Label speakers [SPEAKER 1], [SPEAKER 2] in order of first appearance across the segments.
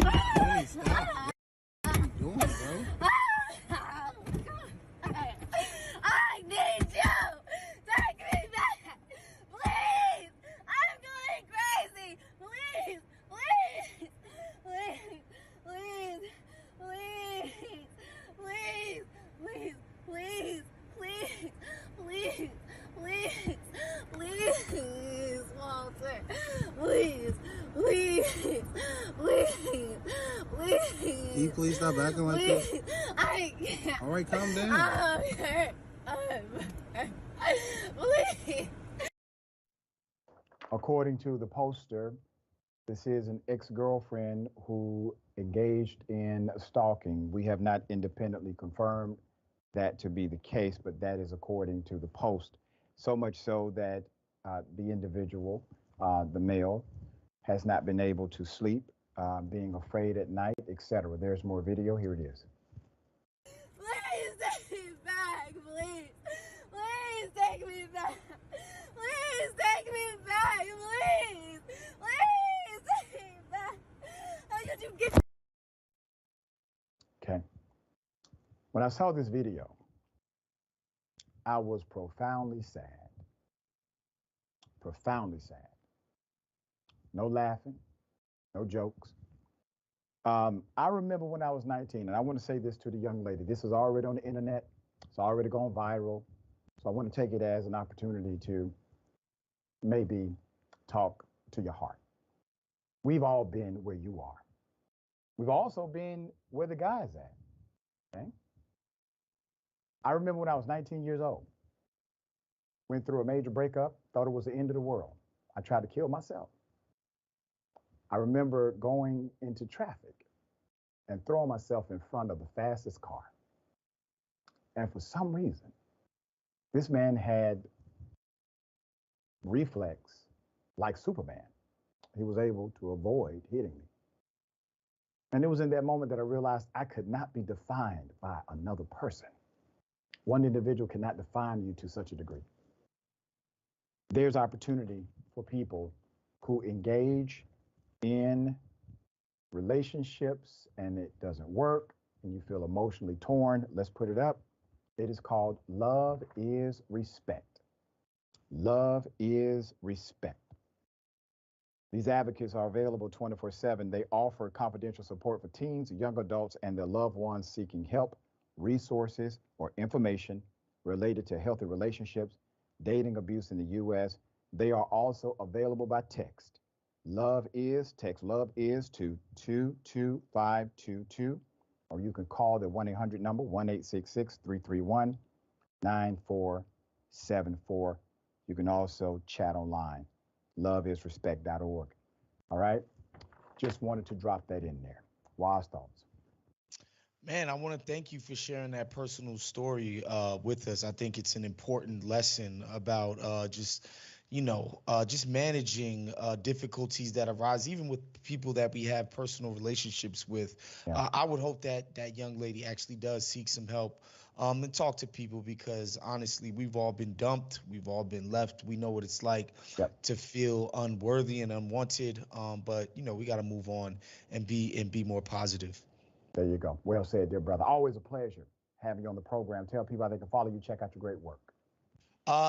[SPEAKER 1] Tony, stop. What are you doing, bro?
[SPEAKER 2] I need you! Take me back! Please! I'm going crazy! Please! Please! Please! Please! Please! Please! Please! Please! Please! Please! Please! Walter! Please! Please! Please! Please!
[SPEAKER 1] Can you please stop acting like this?
[SPEAKER 2] I can't.
[SPEAKER 1] All right, calm down.
[SPEAKER 2] I'm hurt. Please.
[SPEAKER 3] According to the poster, this is an ex-girlfriend who engaged in stalking. We have not independently confirmed that to be the case, but that is according to the post. So much so that the individual, the male, has not been able to sleep, being afraid at night, etc. There's more video. Here it is.
[SPEAKER 2] Please take me back, please. Please take me back. Please take me back, please. Please take me back. How could you get?
[SPEAKER 3] Okay. When I saw this video, I was profoundly sad. Profoundly sad. No laughing, no jokes. I remember when I was 19, and I want to say this to the young lady. This is already on the internet. It's already gone viral. So I want to take it as an opportunity to maybe talk to your heart. We've all been where you are. We've also been where the guy's at. Okay? I remember when I was 19 years old, went through a major breakup, thought it was the end of the world. I tried to kill myself. I remember going into traffic and throwing myself in front of the fastest car. And for some reason, this man had reflex like Superman. He was able to avoid hitting me. And it was in that moment that I realized I could not be defined by another person. One individual cannot define you to such a degree. There's opportunity for people who engage in relationships and it doesn't work and you feel emotionally torn. Let's put it up. It is called love is respect. Love is respect. These advocates are available 24/7. They offer confidential support for teens, young adults, and their loved ones seeking help, resources, or information related to healthy relationships, dating abuse in the U.S. They are also available by text. Text love is to 22522, or you can call the 1-800 number, 1-866-331-9474. You can also chat online, loveisrespect.org. All right? Just wanted to drop that in there. Wise thoughts.
[SPEAKER 4] Man, I want to thank you for sharing that personal story with us. I think it's an important lesson about just managing difficulties that arise, even with people that we have personal relationships with. Yeah. I would hope that that young lady actually does seek some help and talk to people, because honestly, we've all been dumped. We've all been left. We know what it's like to feel unworthy and unwanted. But, we got to move on and be more positive.
[SPEAKER 3] There you go. Well said, dear brother. Always a pleasure having you on the program. Tell people how they can follow you. Check out your great work.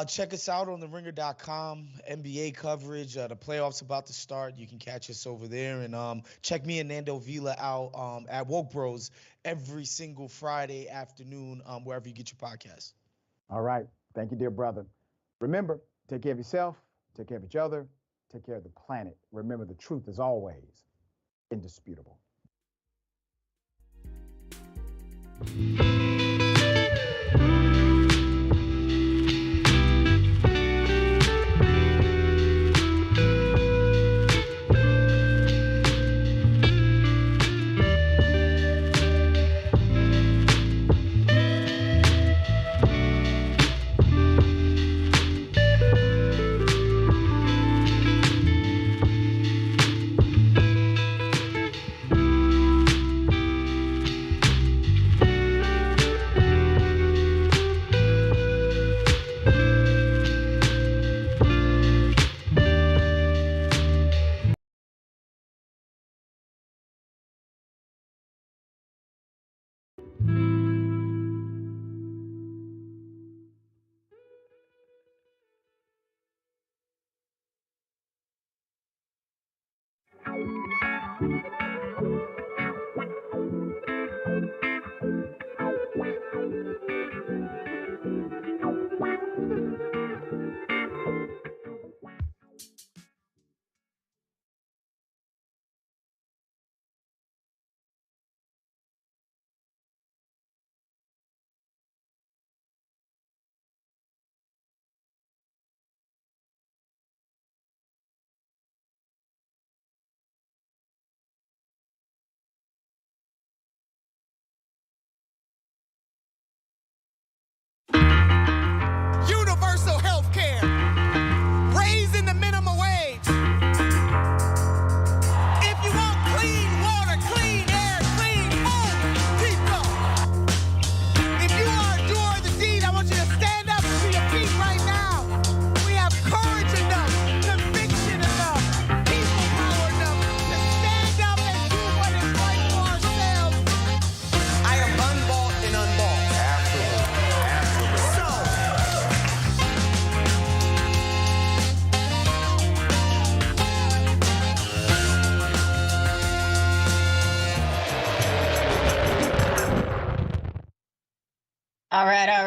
[SPEAKER 4] Check us out on theringer.com, NBA coverage. The playoffs about to start. You can catch us over there. And check me and Nando Vila out at Woke Bros every single Friday afternoon, wherever you get your podcasts.
[SPEAKER 3] All right. Thank you, dear brother. Remember, take care of yourself, take care of each other, take care of the planet. Remember, the truth is always indisputable.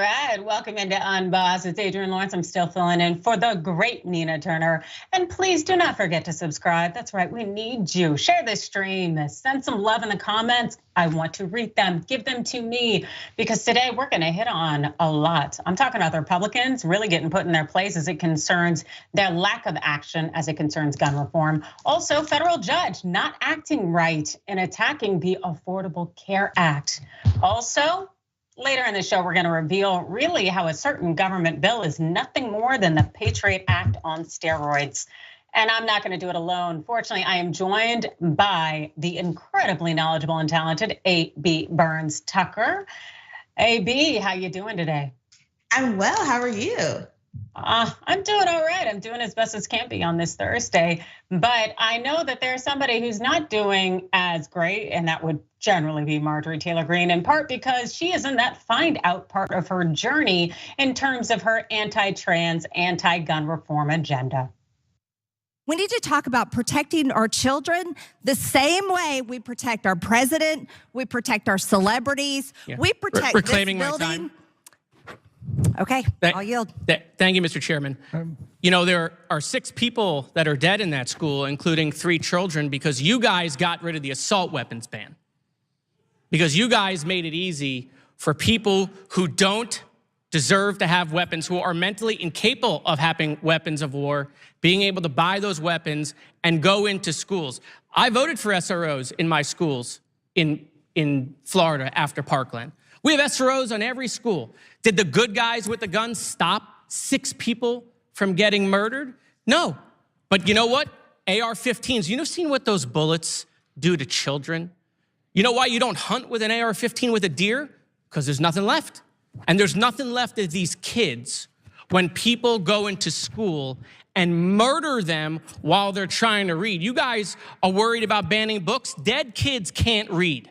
[SPEAKER 5] right, welcome into Unbossed. It's Adrienne Lawrence. I'm still filling in for the great Nina Turner. And please do not forget to subscribe. That's right, we need you. Share this stream, send some love in the comments. I want to read them, give them to me, because today we're gonna hit on a lot. I'm talking about the Republicans really getting put in their place as it concerns their lack of action as it concerns gun reform. Also, federal judge not acting right in attacking the Affordable Care Act. Also, later in the show, we're gonna reveal really how a certain government bill is nothing more than the Patriot Act on steroids. And I'm not gonna do it alone. Fortunately, I am joined by the incredibly knowledgeable and talented A.B. Burns Tucker. A.B., how you doing today?
[SPEAKER 6] I'm well, how are you?
[SPEAKER 5] I'm doing all right. I'm doing as best as can be on this Thursday, but I know that there's somebody who's not doing as great, and that would generally be Marjorie Taylor Greene, in part because she is in that find out part of her journey in terms of her anti-trans, anti-gun reform agenda.
[SPEAKER 7] We need to talk about protecting our children the same way we protect our president, we protect our celebrities, we protect
[SPEAKER 8] reclaiming
[SPEAKER 7] this building.
[SPEAKER 8] my time.
[SPEAKER 7] Okay, I'll yield.
[SPEAKER 8] Thank you, Mr. Chairman. You know, there are 6 people that are dead in that school, including 3 children, because you guys got rid of the assault weapons ban. Because you guys made it easy for people who don't deserve to have weapons, who are mentally incapable of having weapons of war, being able to buy those weapons and go into schools. I voted for SROs in my schools in Florida after Parkland. We have SROs on every school. Did the good guys with the guns stop 6 people from getting murdered? No, but you know what? AR-15s, you know seen what those bullets do to children? You know why you don't hunt with an AR-15 with a deer? Because there's nothing left. And there's nothing left of these kids when people go into school and murder them while they're trying to read. You guys are worried about banning books. Dead kids can't read.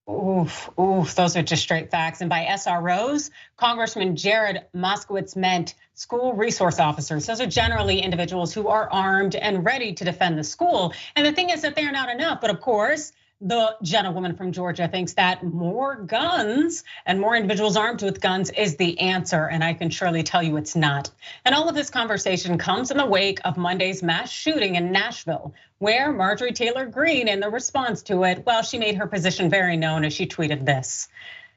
[SPEAKER 5] Oof, those are just straight facts. And by SROs, Congressman Jared Moskowitz meant school resource officers. Those are generally individuals who are armed and ready to defend the school. And the thing is that they're not enough, but of course, the gentlewoman from Georgia thinks that more guns and more individuals armed with guns is the answer, and I can surely tell you it's not. And all of this conversation comes in the wake of Monday's mass shooting in Nashville, where Marjorie Taylor Greene, in the response to it, well, she made her position very known as she tweeted this.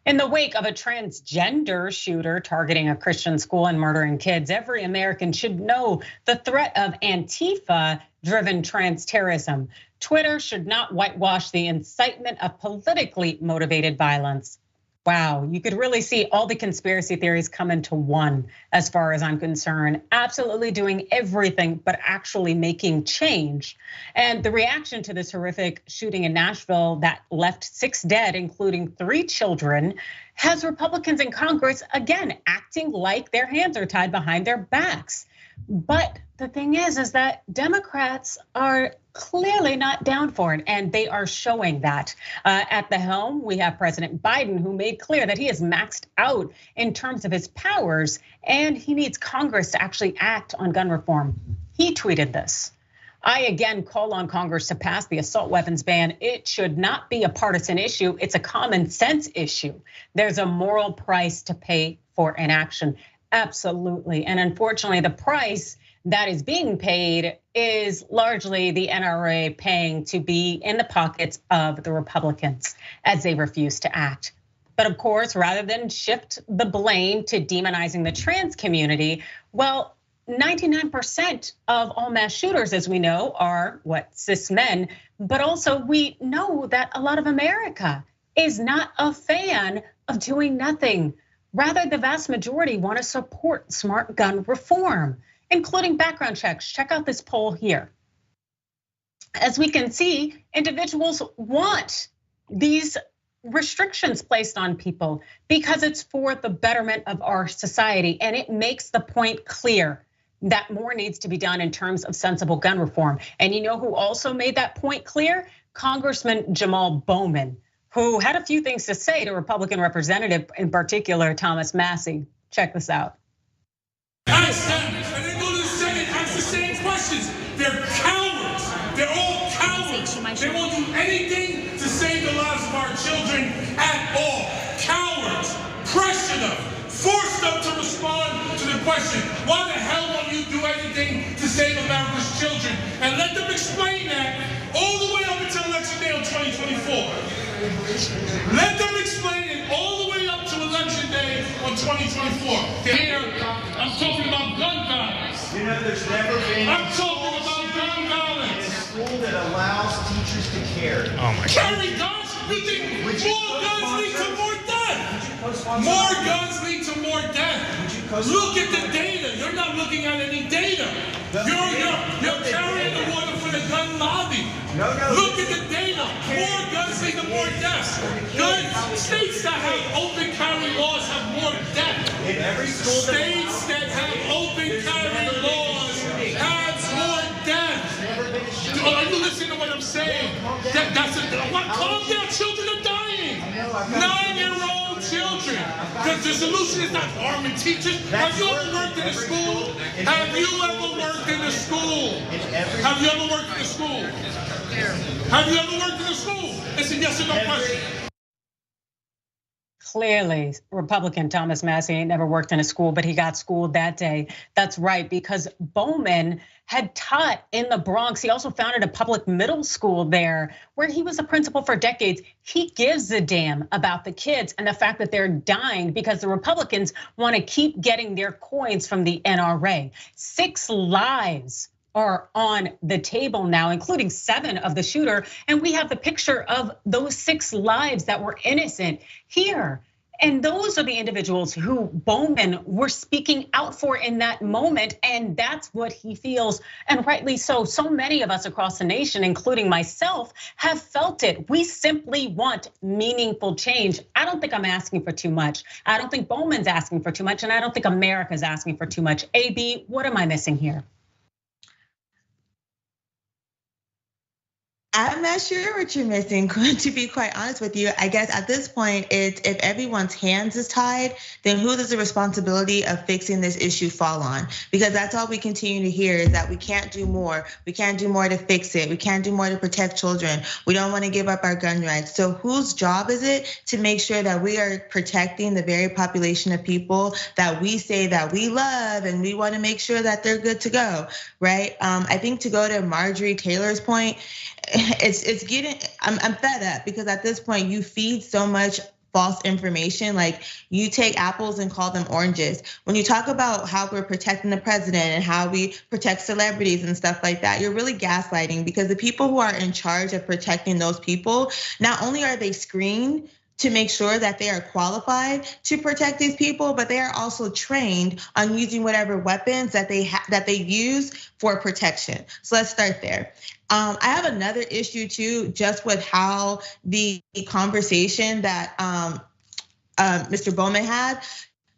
[SPEAKER 5] In the wake of a transgender shooter targeting a Christian school and murdering kids, every American should know the threat of Antifa-driven trans terrorism. Twitter should not whitewash the incitement of politically motivated violence. Wow, you could really see all the conspiracy theories come into one, as far as I'm concerned. Absolutely doing everything, but actually making change. And the reaction to this horrific shooting in Nashville that left 6 dead, including 3 children, has Republicans in Congress, again, acting like their hands are tied behind their backs. But the thing is that Democrats are clearly not down for it, and they are showing that. At the helm, we have President Biden, who made clear that he is maxed out in terms of his powers, and he needs Congress to actually act on gun reform. He tweeted this. I again call on Congress to pass the assault weapons ban. It should not be a partisan issue. It's a common sense issue. There's a moral price to pay for inaction. Absolutely, and unfortunately, the price that is being paid is largely the NRA paying to be in the pockets of the Republicans as they refuse to act. But of course, rather than shift the blame to demonizing the trans community, well, 99% of all mass shooters, as we know, are cis men, but also we know that a lot of America is not a fan of doing nothing. Rather, the vast majority want to support smart gun reform, including background checks. Check out this poll here. As we can see, individuals want these restrictions placed on people because it's for the betterment of our society, and it makes the point clear that more needs to be done in terms of sensible gun reform. And you know who also made that point clear? Congressman Jamal Bowman, who had a few things to say to Republican representative, in particular, Thomas Massey. Check this out.
[SPEAKER 9] And they go to the Senate, ask the same questions. They're cowards. They're all cowards. They won't do anything to save the lives of our children at all. Cowards. them to respond to the question, why the hell won't you do anything to save America's children? And let them explain that all the way up until election day on 2024. Let them explain it all the way up to election day on 2024. Here, I'm talking about gun violence.
[SPEAKER 10] You know, there's never been.
[SPEAKER 9] I'm talking about gun violence.
[SPEAKER 10] In a school that allows teachers to carry.
[SPEAKER 9] Oh my God. Carry guns? You think more guns lead to more death? More guns lead to more death. Look at the data. You're not looking at any data. You're carrying the water for the gun lobby. Look at the data. More guns lead to more deaths. States that have open carry laws have more death.
[SPEAKER 10] In every school
[SPEAKER 9] States that have open carry laws have more death. Are you listening to what I'm saying? Calm down. Children are dying. 9-year-old children. The solution is not arming teachers. Have you ever worked in a school? Have you ever worked in a school? Have you ever worked in a school? Have you ever worked in a school? It's a yes or no question.
[SPEAKER 5] Clearly, Republican Thomas Massey ain't never worked in a school, but he got schooled that day. That's right, because Bowman had taught in the Bronx. He also founded a public middle school there where he was a principal for decades. He gives a damn about the kids and the fact that they're dying because the Republicans want to keep getting their coins from the NRA. 6 lives are on the table now, including 7 of the shooter. And we have the picture of those 6 lives that were innocent here. And those are the individuals who Bowman were speaking out for in that moment. And that's what he feels, and rightly so. So many of us across the nation, including myself, have felt it. We simply want meaningful change. I don't think I'm asking for too much. I don't think Bowman's asking for too much. And I don't think America's asking for too much. AB, what am I missing here?
[SPEAKER 6] I'm not sure what you're missing, to be quite honest with you. I guess at this point, it's if everyone's hands is tied, then who does the responsibility of fixing this issue fall on? Because that's all we continue to hear is that we can't do more. We can't do more to fix it. We can't do more to protect children. We don't want to give up our gun rights. So whose job is it to make sure that we are protecting the very population of people that we say that we love and we want to make sure that they're good to go, right? I think to go to Marjorie Taylor's point, it's getting, I'm fed up because at this point you feed so much false information. Like you take apples and call them oranges. When you talk about how we're protecting the president and how we protect celebrities and stuff like that, you're really gaslighting because the people who are in charge of protecting those people, not only are they screened to make sure that they are qualified to protect these people, but they are also trained on using whatever weapons that they use for protection. So let's start there. I have another issue too, just with how the conversation that Mr. Bowman had,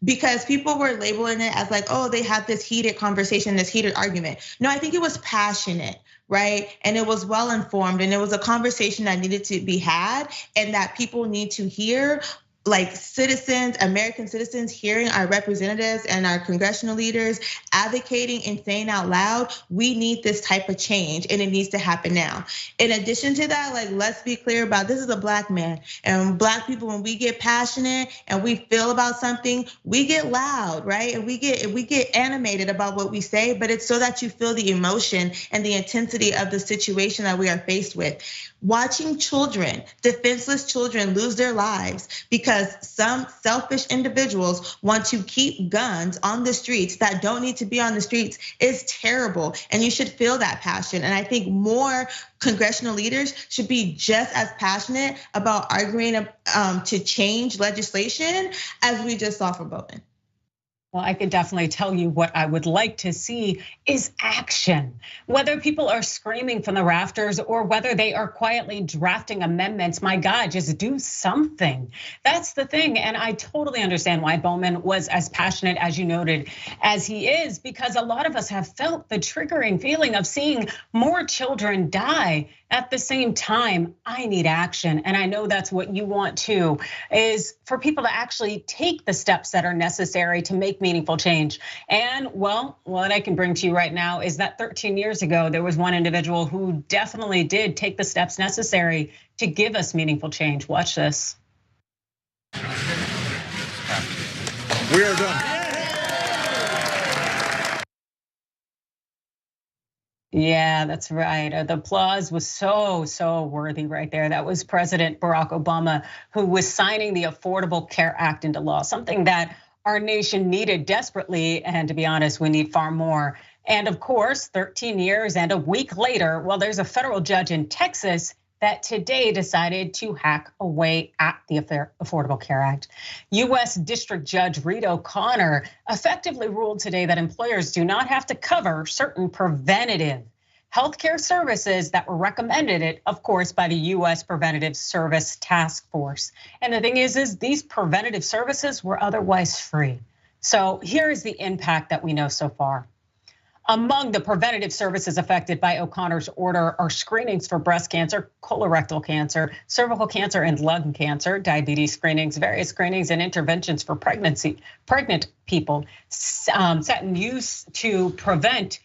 [SPEAKER 6] because people were labeling it as like, oh, they had this heated conversation, this heated argument. No, I think it was passionate, right? And it was well informed, and it was a conversation that needed to be had and that people need to hear. Like citizens, American citizens hearing our representatives and our congressional leaders advocating and saying out loud, we need this type of change and it needs to happen now. In addition to that, like let's be clear about this is a Black man, and Black people, when we get passionate and we feel about something, we get loud, right? And we get animated about what we say, but it's so that you feel the emotion and the intensity of the situation that we are faced with. Watching children, defenseless children, lose their lives because some selfish individuals want to keep guns on the streets that don't need to be on the streets is terrible. And you should feel that passion. And I think more congressional leaders should be just as passionate about arguing to change legislation as we just saw from Bowman.
[SPEAKER 5] Well, I can definitely tell you what I would like to see is action. Whether people are screaming from the rafters or whether they are quietly drafting amendments, my God, just do something. That's the thing. And I totally understand why Bowman was as passionate as you noted as he is, because a lot of us have felt the triggering feeling of seeing more children die. At the same time, I need action. And I know that's what you want too, is for people to actually take the steps that are necessary to make meaningful change. And well, what I can bring to you right now is that 13 years ago, there was one individual who definitely did take the steps necessary to give us meaningful change. Watch this.
[SPEAKER 1] We are done.
[SPEAKER 5] Yeah, that's right. The applause was so worthy right there. That was President Barack Obama, who was signing the Affordable Care Act into law, something that our nation needed desperately. And to be honest, we need far more. And of course, 13 years and a week later, well, there's a federal judge in Texas that today decided to hack away at the Affordable Care Act. US District Judge Reed O'Connor effectively ruled today that employers do not have to cover certain preventative healthcare services that were recommended, of course, by the US Preventative Service Task Force. And the thing is these preventative services were otherwise free. So here is the impact that we know so far. Among the preventative services affected by O'Connor's order are screenings for breast cancer, colorectal cancer, cervical cancer, and lung cancer, diabetes screenings, various screenings and interventions for pregnant people set in use to prevent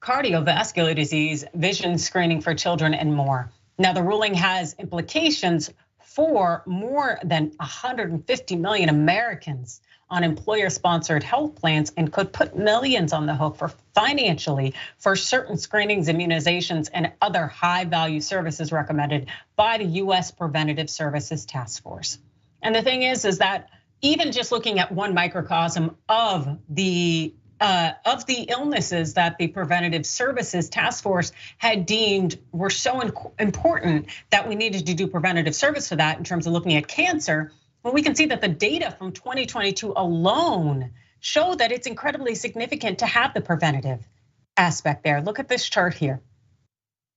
[SPEAKER 5] cardiovascular disease, vision screening for children, and more. Now, the ruling has implications for more than 150 million Americans on employer-sponsored health plans and could put millions on the hook for financially for certain screenings, immunizations, and other high-value services recommended by the US Preventative Services Task Force. And the thing is that even just looking at one microcosm of the illnesses that the Preventative Services Task Force had deemed were so important that we needed to do preventative service for that in terms of looking at cancer, well, we can see that the data from 2022 alone show that it's incredibly significant to have the preventative aspect there. Look at this chart here.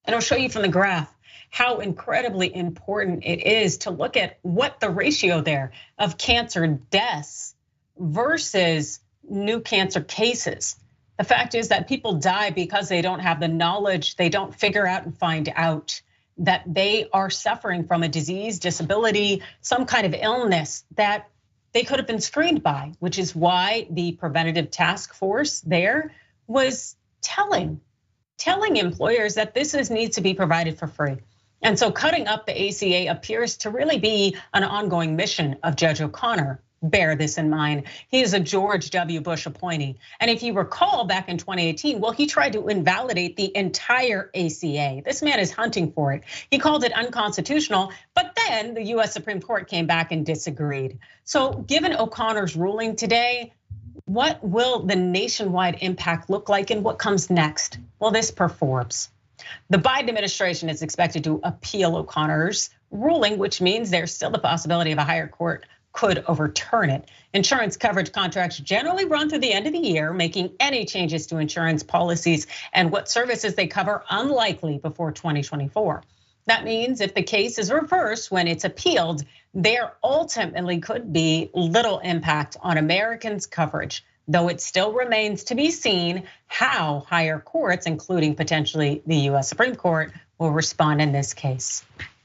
[SPEAKER 5] And I'll show you from the graph how incredibly important it is to look at what the ratio there of cancer deaths versus new cancer cases. The fact is that people die because they don't have the knowledge, they don't figure out and find out that they are suffering from a disease, disability, some kind of illness that they could have been screened by, which is why the preventative task force there was telling employers that this needs to be provided for free. And so cutting up the ACA appears to really be an ongoing mission of Judge O'Connor. Bear this in mind. He is a George W. Bush appointee. And if you recall back in 2018, well, he tried to invalidate the entire ACA. This man is hunting for it. He called it unconstitutional, but then the US Supreme Court came back and disagreed. So given O'Connor's ruling today, what will the nationwide impact look like and what comes next? Well, this per Forbes. The Biden administration is expected to appeal O'Connor's ruling, which means there's still the possibility of a higher court could overturn it. Insurance coverage contracts generally run through the end of the year, making any changes to insurance policies and what services they cover unlikely before 2024. That means if the case is reversed when it's appealed, there ultimately could be little impact on Americans' coverage, though it still remains to be seen how higher courts, including potentially the US Supreme Court, will respond in this case.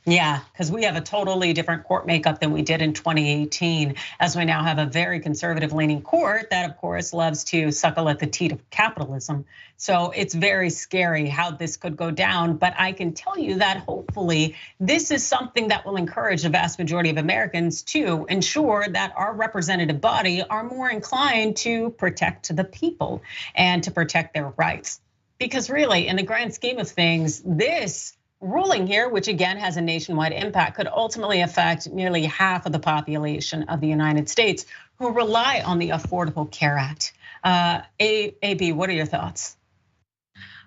[SPEAKER 5] Yeah, because we have a totally different court makeup than we did in 2018, as we now have a very conservative leaning court that of course loves to suckle at the teat of capitalism. So it's very scary how this could go down, but I can tell you that hopefully this is something that will encourage the vast majority of Americans to ensure that our representative body are more inclined to protect the people and to protect their rights. Because really, in the grand scheme of things, this ruling here, which again has a nationwide impact, could ultimately affect nearly half of the population of the United States who rely on the Affordable Care Act. AB, what are your thoughts?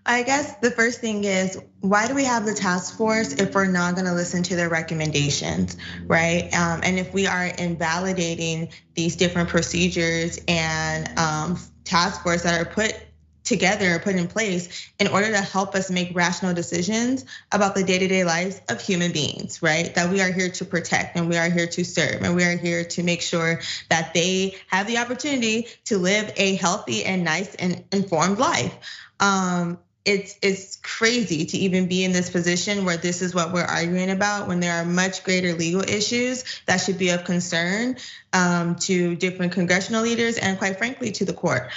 [SPEAKER 6] I guess the first thing is, why do we have the task force if we're not gonna listen to their recommendations, right? And if we are invalidating these different procedures and task force that are put together, put in place in order to help us make rational decisions about the day-to-day lives of human beings, right? That we are here to protect and we are here to serve and we are here to make sure that they have the opportunity to live a healthy and nice and informed life. It's crazy to even be in this position where this is what we're arguing about when there are much greater legal issues that should be of concern. to different congressional leaders, and quite frankly, to the court.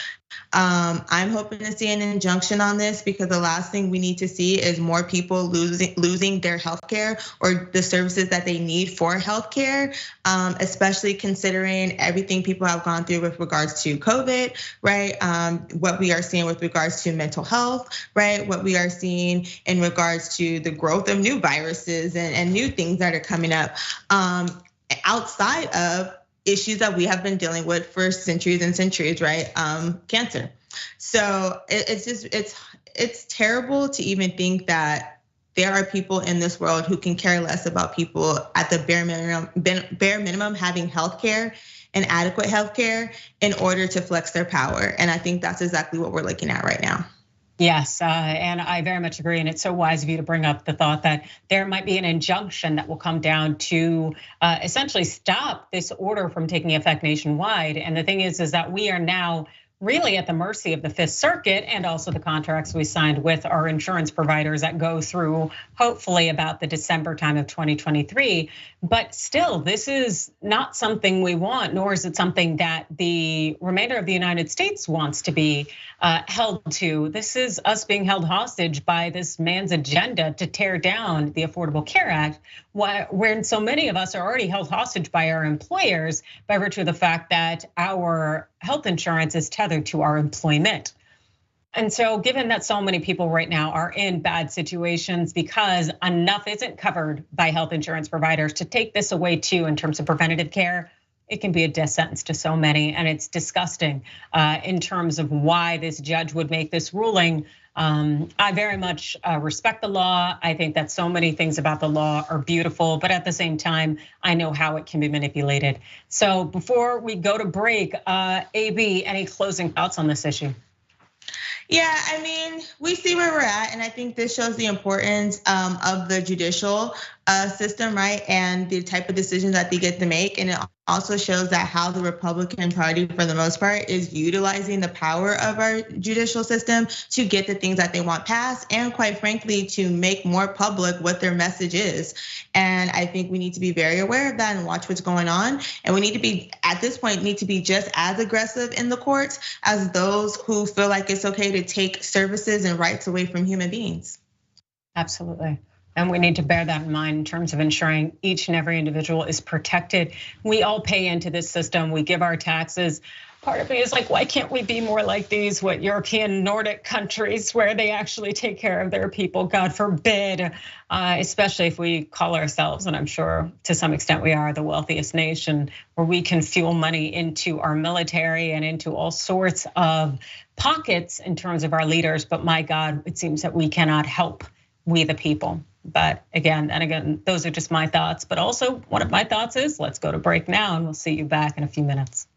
[SPEAKER 6] I'm hoping to see an injunction on this because the last thing we need to see is more people losing their healthcare or the services that they need for healthcare, especially considering everything people have gone through with regards to COVID, right? What we are seeing with regards to mental health, right? What we are seeing in regards to the growth of new viruses and new things that are coming up outside of issues that we have been dealing with for centuries and centuries, right? Cancer. So it's terrible to even think that there are people in this world who can care less about people at the bare minimum having healthcare and adequate healthcare in order to flex their power. And I think that's exactly what we're looking at right now.
[SPEAKER 5] Yes, and I very much agree. And it's so wise of you to bring up the thought that there might be an injunction that will come down to essentially stop this order from taking effect nationwide. And the thing is that we are now really at the mercy of the Fifth Circuit and also the contracts we signed with our insurance providers that go through hopefully about the December time of 2023. But still, this is not something we want, nor is it something that the remainder of the United States wants to be held to. This is us being held hostage by this man's agenda to tear down the Affordable Care Act, when so many of us are already held hostage by our employers by virtue of the fact that our health insurance is tethered to our employment. And so given that so many people right now are in bad situations because enough isn't covered by health insurance providers to take this away too in terms of preventative care, it can be a death sentence to so many. And it's disgusting in terms of why this judge would make this ruling. I very much respect the law. I think that so many things about the law are beautiful, but at the same time, I know how it can be manipulated. So before we go to break, AB, any closing thoughts on this issue?
[SPEAKER 6] Yeah, I mean, we see where we're at, and I think this shows the importance of the judicial system, right? And the type of decisions that they get to make. And it also shows that how the Republican Party, for the most part, is utilizing the power of our judicial system to get the things that they want passed, and quite frankly, to make more public what their message is. And I think we need to be very aware of that and watch what's going on. And we need to be, at this point, need to be just as aggressive in the courts as those who feel like it's okay to take services and rights away from human beings.
[SPEAKER 5] Absolutely. And we need to bear that in mind in terms of ensuring each and every individual is protected. We all pay into this system, we give our taxes. Part of me is like, why can't we be more like these European Nordic countries where they actually take care of their people? God forbid, especially if we call ourselves, and I'm sure to some extent we are, the wealthiest nation, where we can fuel money into our military and into all sorts of pockets in terms of our leaders. But my God, it seems that we cannot help we the people. But again, those are just my thoughts. But also one of my thoughts is let's go to break now and we'll see you back in a few minutes.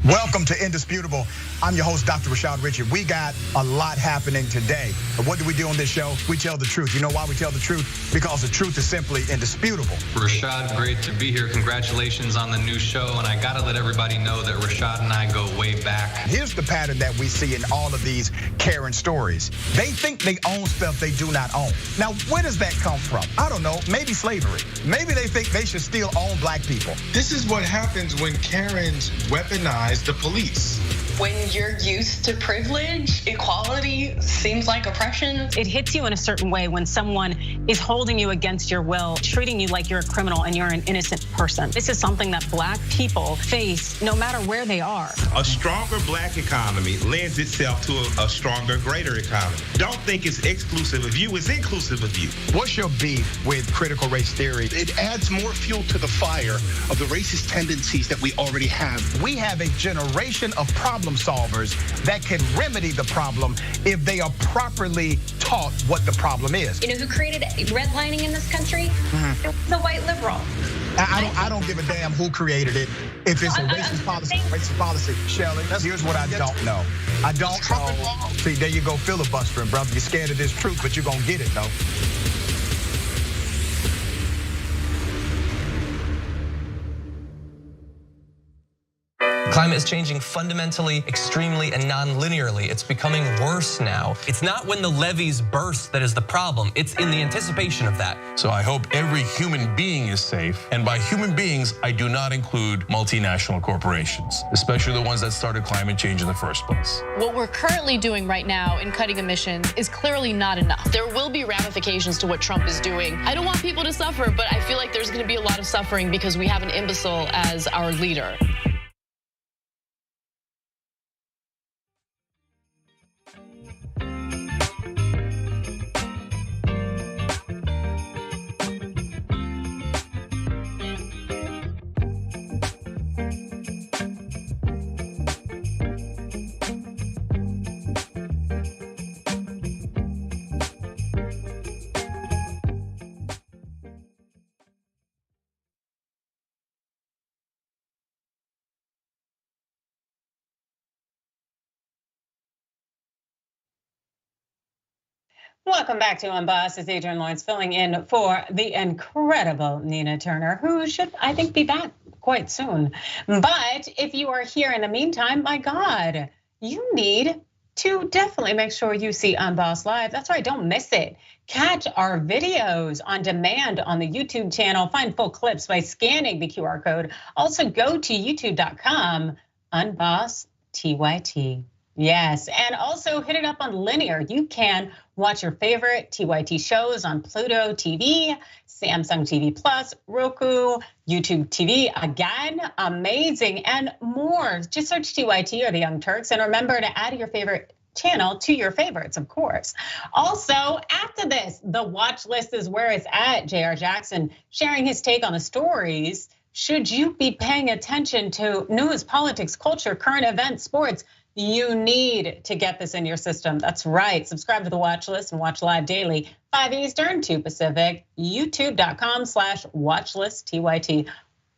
[SPEAKER 3] Welcome to Indisputable. I'm your host, Dr. Rashad Richard. We got a lot happening today. But what do we do on this show? We tell the truth. You know why we tell the truth? Because the truth is simply indisputable.
[SPEAKER 11] Rashad, great to be here. Congratulations on the new show. And I gotta let everybody know that Rashad and I go way back.
[SPEAKER 3] Here's the pattern that we see in all of these Karen stories. They think they own stuff they do not own. Now, where does that come from? I don't know, maybe slavery. Maybe they think they should still own black people.
[SPEAKER 9] This is what happens when Karens weaponize the police.
[SPEAKER 12] When you're used to privilege, equality seems like oppression.
[SPEAKER 5] It hits you in a certain way when someone is holding you against your will, treating you like you're a criminal and you're an innocent person. This is something that black people face no matter where they are.
[SPEAKER 13] A stronger black economy lends itself to a stronger, greater economy. Don't think it's exclusive of you, it's inclusive of you.
[SPEAKER 3] What's your beef with critical race theory?
[SPEAKER 14] It adds more fuel to the fire of the racist tendencies that we already have.
[SPEAKER 3] We have a generation of problem solvers that can remedy the problem if they are properly taught what the problem is.
[SPEAKER 15] You know who created redlining in this country? It was a white liberal.
[SPEAKER 3] I don't give a damn who created it. If it's a racist policy, Shelley, here's what I don't know. I don't know. See, there you go filibustering, brother. You're scared of this truth, but you're gonna get it though.
[SPEAKER 16] Climate is changing fundamentally, extremely, and non-linearly. It's becoming worse now. It's not when the levees burst that is the problem. It's in the anticipation of that.
[SPEAKER 17] So I hope every human being is safe. And by human beings, I do not include multinational corporations, especially the ones that started climate change in the first place.
[SPEAKER 18] What we're currently doing right now in cutting emissions is clearly not enough. There will be ramifications to what Trump is doing. I don't want people to suffer, but I feel like there's going to be a lot of suffering because we have an imbecile as our leader.
[SPEAKER 5] Welcome back to Unbossed. It's Adrienne Lawrence filling in for the incredible Nina Turner, who should, I think, be back quite soon. But if you are here in the meantime, my God, you need to definitely make sure you see Unbossed Live. That's right, don't miss it. Catch our videos on demand on the YouTube channel. Find full clips by scanning the QR code. Also go to youtube.com, Unbossed TYT. Yes, and also hit it up on Linear. You can watch your favorite TYT shows on Pluto TV, Samsung TV Plus, Roku, YouTube TV, again, amazing, and more. Just search TYT or the Young Turks, and remember to add your favorite channel to your favorites, of course. Also, after this, the watch list is where it's at. J.R. Jackson sharing his take on the stories. Should you be paying attention to news, politics, culture, current events, sports? You need to get this in your system. That's right. Subscribe to the watch list and watch live daily, 5 Eastern, 2 Pacific, youtube.com/watchlistTYT.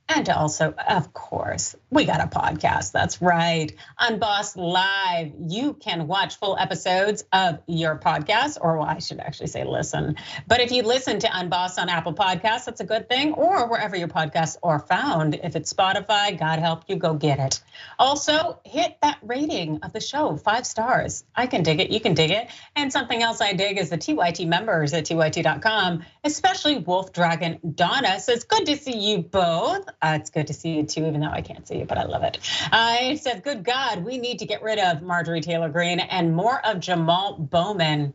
[SPEAKER 5] And also, of course, we got a podcast. That's right. Unbossed Live. You can watch full episodes of your podcast, or well, I should actually say listen. But if you listen to Unbossed on Apple Podcasts, that's a good thing, or wherever your podcasts are found. If it's Spotify, God help you, go get it. Also, hit that rating of the show, 5 stars. I can dig it, you can dig it. And something else I dig is the TYT members at TYT.com, especially Wolf Dragon Donna says, good to see you both. It's good to see you too, even though I can't see you, but I love it. It says, good God, we need to get rid of Marjorie Taylor Greene and more of Jamal Bowman.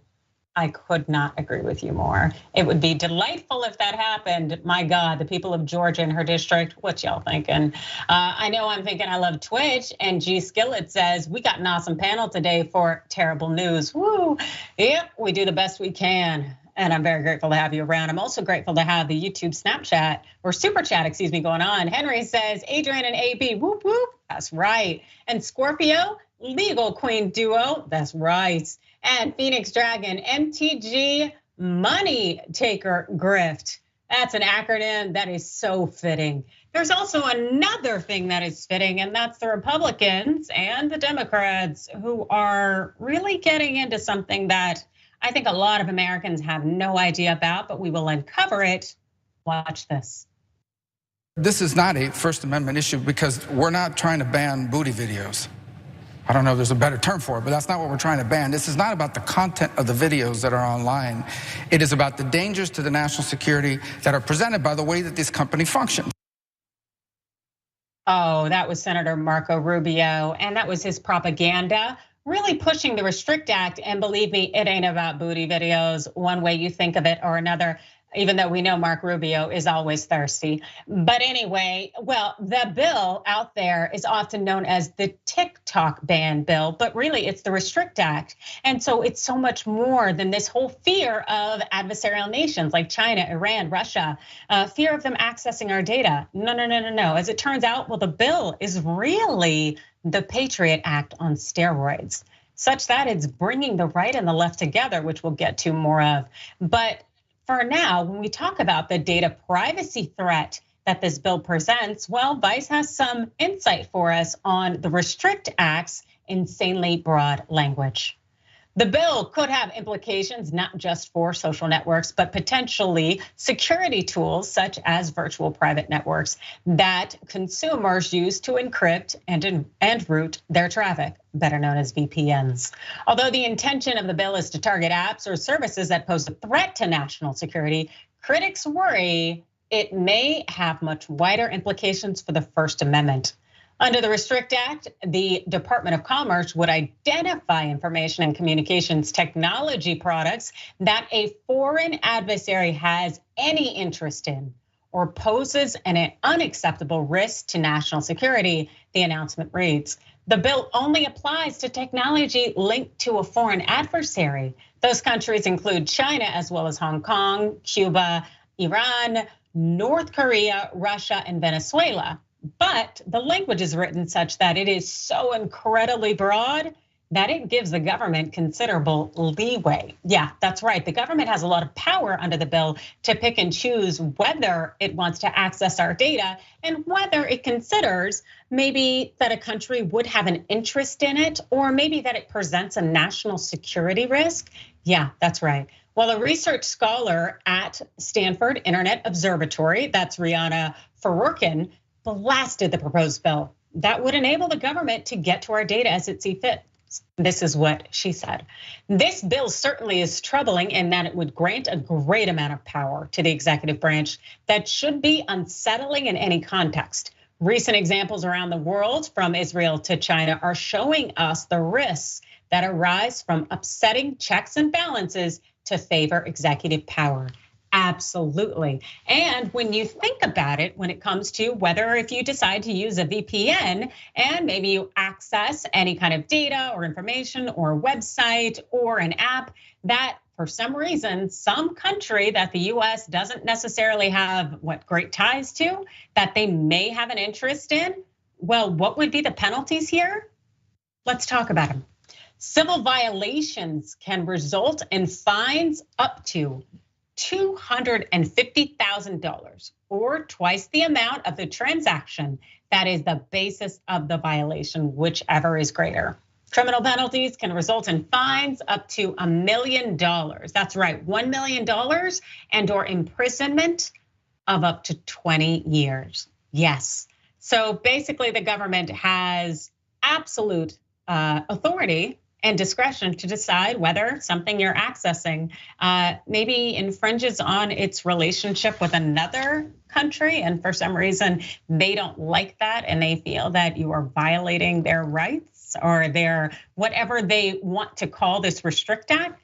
[SPEAKER 5] I could not agree with you more. It would be delightful if that happened. My God, the people of Georgia and her district, what y'all thinking? I know I'm thinking I love Twitch, and G Skillet says, we got an awesome panel today for terrible news. Woo, yep, we do the best we can. And I'm very grateful to have you around. I'm also grateful to have the YouTube Snapchat or Super Chat, excuse me, going on. Henry says, Adrienne and AB, whoop, whoop. That's right. And Scorpio, legal queen duo. That's right. And Phoenix Dragon, MTG, money taker grift. That's an acronym that is so fitting. There's also another thing that is fitting, and that's the Republicans and the Democrats who are really getting into something that I think a lot of Americans have no idea about, but we will uncover it. Watch this.
[SPEAKER 19] This is not a First Amendment issue because we're not trying to ban booty videos. I don't know if there's a better term for it, but that's not what we're trying to ban. This is not about the content of the videos that are online. It is about the dangers to the national security that are presented by the way that this company functions.
[SPEAKER 5] Oh, that was Senator Marco Rubio, and that was his propaganda. Really pushing the Restrict Act, and believe me, it ain't about booty videos one way you think of it or another, even though we know Mark Rubio is always thirsty. But anyway, well, the bill out there is often known as the TikTok ban bill, but really it's the Restrict Act. And so it's so much more than this whole fear of adversarial nations like China, Iran, Russia, fear of them accessing our data. No. As it turns out, well, the bill is really the Patriot Act on steroids, such that it's bringing the right and the left together, which we'll get to more of. But for now, when we talk about the data privacy threat that this bill presents, well, Vice has some insight for us on the Restrict Act's insanely broad language. The bill could have implications not just for social networks, but potentially security tools such as virtual private networks that consumers use to encrypt and route their traffic, better known as VPNs. Although the intention of the bill is to target apps or services that pose a threat to national security, critics worry it may have much wider implications for the First Amendment. Under the Restrict Act, the Department of Commerce would identify information and communications technology products that a foreign adversary has any interest in or poses an unacceptable risk to national security, the announcement reads. The bill only applies to technology linked to a foreign adversary. Those countries include China, as well as Hong Kong, Cuba, Iran, North Korea, Russia, and Venezuela. But the language is written such that it is so incredibly broad that it gives the government considerable leeway. Yeah, that's right. The government has a lot of power under the bill to pick and choose whether it wants to access our data and whether it considers maybe that a country would have an interest in it, or maybe that it presents a national security risk. Yeah, that's right. Well, a research scholar at Stanford Internet Observatory, that's Rihanna Farworkin, blasted the proposed bill that would enable the government to get to our data as it sees fit. This is what she said. This bill certainly is troubling in that it would grant a great amount of power to the executive branch that should be unsettling in any context. Recent examples around the world, from Israel to China, are showing us the risks that arise from upsetting checks and balances to favor executive power. Absolutely. And when you think about it, when it comes to whether if you decide to use a VPN and maybe you access any kind of data or information or website or an app that for some reason, some country that the US doesn't necessarily have great ties to, that they may have an interest in, well, what would be the penalties here? Let's talk about them. Civil violations can result in fines up to $250,000 or twice the amount of the transaction that is the basis of the violation, whichever is greater. Criminal penalties can result in fines up to $1 million. That's right, $1 million and or imprisonment of up to 20 years. Yes. So basically the government has absolute authority and discretion to decide whether something you're accessing maybe infringes on its relationship with another country. And for some reason, they don't like that and they feel that you are violating their rights or their whatever they want to call this Restrict Act.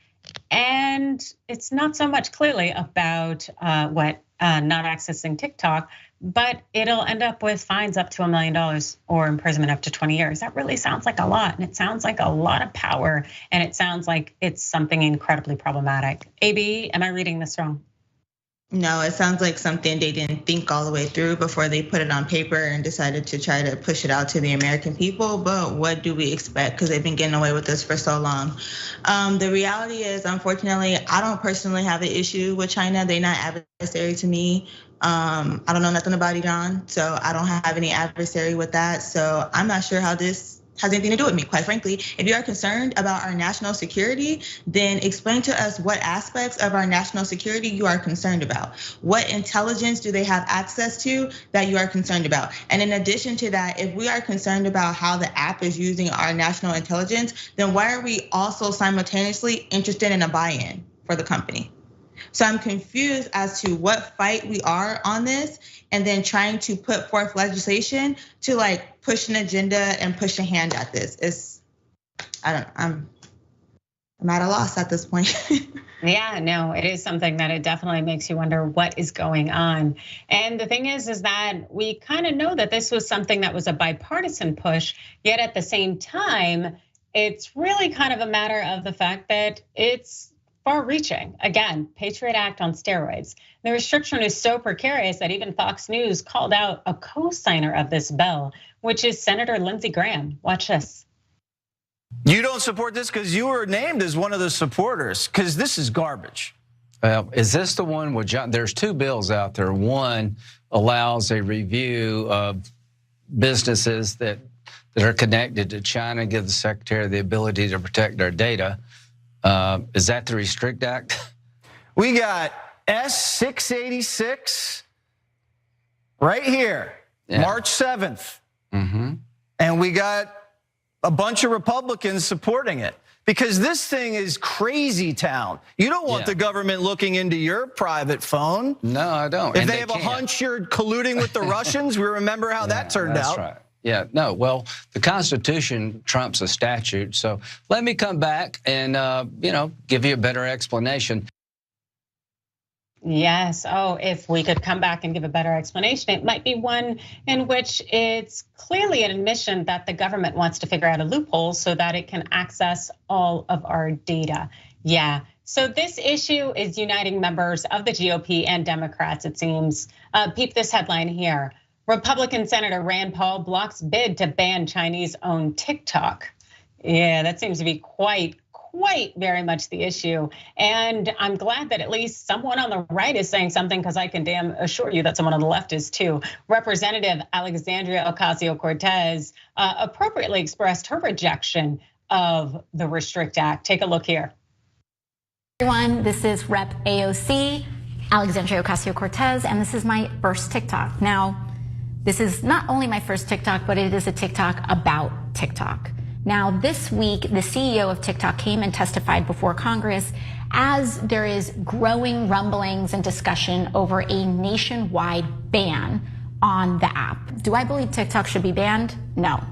[SPEAKER 5] And it's not so much clearly about what not accessing TikTok, but it'll end up with fines up to $1 million or imprisonment up to 20 years. That really sounds like a lot, and it sounds like a lot of power, and it sounds like it's something incredibly problematic. AB, am I reading this wrong?
[SPEAKER 6] No, it sounds like something they didn't think all the way through before they put it on paper and decided to try to push it out to the American people. But what do we expect? Because they've been getting away with this for so long. The reality is, unfortunately, I don't personally have an issue with China. They're not adversary to me. I don't know nothing about Iran, so I don't have any adversary with that. So I'm not sure how this has anything to do with me, quite frankly. If you are concerned about our national security, then explain to us what aspects of our national security you are concerned about. What intelligence do they have access to that you are concerned about? And in addition to that, if we are concerned about how the app is using our national intelligence, then why are we also simultaneously interested in a buy-in for the company? So I'm confused as to what fight we are on this, and then trying to put forth legislation to push an agenda and push a hand at this. I'm at a loss at this point.
[SPEAKER 5] Yeah, no, it is something that it definitely makes you wonder what is going on. And the thing is that we kind of know that this was something that was a bipartisan push, yet at the same time, it's really kind of a matter of the fact that it's far-reaching. Again, Patriot Act on steroids. The restriction is so precarious that even Fox News called out a co-signer of this bill, which is Senator Lindsey Graham. Watch this.
[SPEAKER 20] You don't support this because you were named as one of the supporters, because this is garbage.
[SPEAKER 21] Well, is this the one with John? There's two bills out there. One allows a review of businesses that are connected to China, give the secretary the ability to protect their data. Is that the Restrict Act?
[SPEAKER 20] We got S686 right here, March 7th. And we got a bunch of Republicans supporting it because this thing is crazy town. You don't want the government looking into your private phone.
[SPEAKER 21] No, I don't.
[SPEAKER 20] If they have a hunch you're colluding with the Russians, we remember how that turned out.
[SPEAKER 21] That's right. Yeah, no, well, the Constitution trumps a statute. So let me come back and, give you a better explanation.
[SPEAKER 5] Yes. Oh, if we could come back and give a better explanation, it might be one in which it's clearly an admission that the government wants to figure out a loophole so that it can access all of our data. Yeah. So this issue is uniting members of the GOP and Democrats, it seems. Peep this headline here. Republican Senator Rand Paul blocks bid to ban Chinese-owned TikTok. Yeah, that seems to be quite very much the issue. And I'm glad that at least someone on the right is saying something, because I can damn assure you that someone on the left is too. Representative Alexandria Ocasio-Cortez appropriately expressed her rejection of the Restrict Act. Take a look here.
[SPEAKER 2] Everyone, this is Rep AOC, Alexandria Ocasio-Cortez, and this is my first TikTok. Now, this is not only my first TikTok, but it is a TikTok about TikTok. Now, this week, the CEO of TikTok came and testified before Congress as there is growing rumblings and discussion over a nationwide ban on the app. Do I believe TikTok should be banned? No.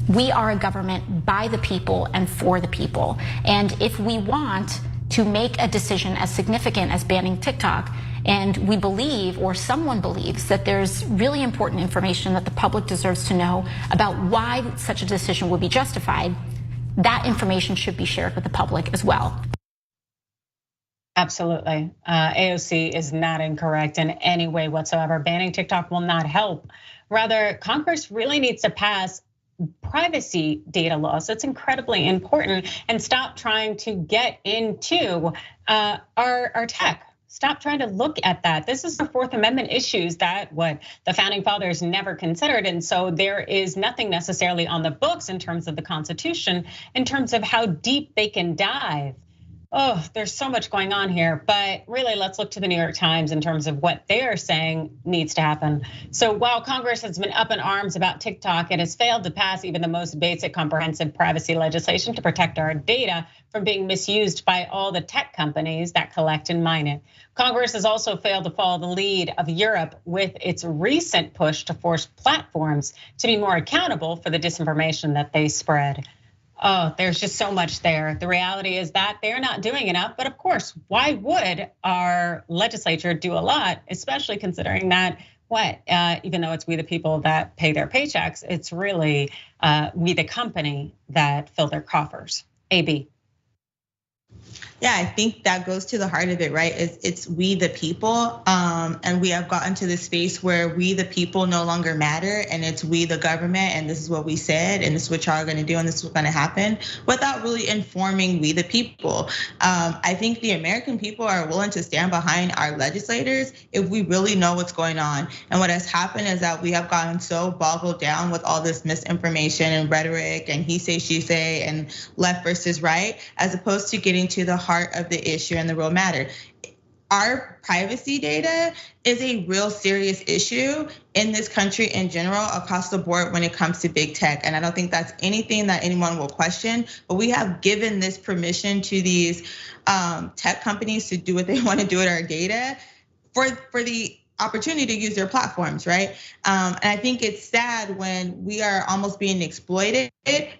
[SPEAKER 2] We are a government by the people and for the people. And if we want to make a decision as significant as banning TikTok, and we believe, or someone believes, that there's really important information that the public deserves to know about why such a decision would be justified, that information should be shared with the public as well.
[SPEAKER 5] Absolutely. AOC is not incorrect in any way whatsoever. Banning TikTok will not help. Rather, Congress really needs to pass privacy data laws. That's incredibly important, and stop trying to get into our tech. Stop trying to look at that. This is the Fourth Amendment issues that what the founding fathers never considered. And so there is nothing necessarily on the books in terms of the Constitution, in terms of how deep they can dive. Oh, there's so much going on here, but really let's look to the New York Times in terms of what they are saying needs to happen. So while Congress has been up in arms about TikTok, it has failed to pass even the most basic comprehensive privacy legislation to protect our data from being misused by all the tech companies that collect and mine it. Congress has also failed to follow the lead of Europe with its recent push to force platforms to be more accountable for the disinformation that they spread. Oh, there's just so much there. The reality is that they're not doing enough, but of course, why would our legislature do a lot, especially considering that even though it's we the people that pay their paychecks, it's really we the company that fill their coffers. AB.
[SPEAKER 6] Yeah, I think that goes to the heart of it, right? It's we the people, and we have gotten to this space where we the people no longer matter, and it's we the government, and this is what we said, and this is what y'all are gonna do, and this is what's gonna happen, without really informing we the people. I think the American people are willing to stand behind our legislators if we really know what's going on. And what has happened is that we have gotten so boggled down with all this misinformation and rhetoric and he say, she say, and left versus right, as opposed to getting to the heart of the issue and the real matter. Our privacy data is a real serious issue in this country in general, across the board when it comes to big tech. And I don't think that's anything that anyone will question, but we have given this permission to these tech companies to do what they want to do with our data for the opportunity to use their platforms, right? And I think it's sad when we are almost being exploited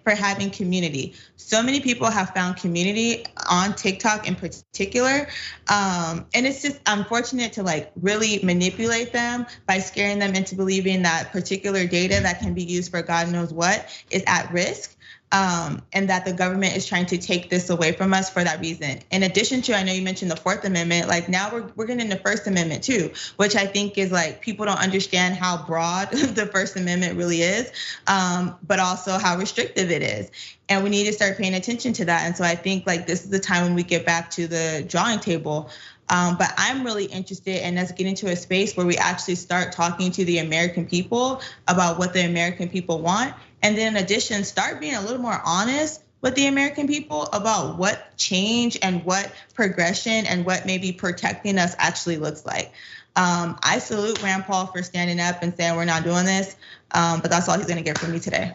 [SPEAKER 6] for having community. So many people have found community on TikTok in particular. And it's just unfortunate to really manipulate them by scaring them into believing that particular data that can be used for God knows what is at risk. And that the government is trying to take this away from us for that reason. In addition to, I know you mentioned the Fourth Amendment, now we're getting the First Amendment too, which I think is people don't understand how broad the First Amendment really is, but also how restrictive it is. And we need to start paying attention to that. And so I think this is the time when we get back to the drawing table. But I'm really interested in us getting to a space where we actually start talking to the American people about what the American people want. And then in addition, start being a little more honest with the American people about what change and what progression and what maybe protecting us actually looks like. I salute Rand Paul for standing up and saying we're not doing this, but that's all he's gonna get from me today.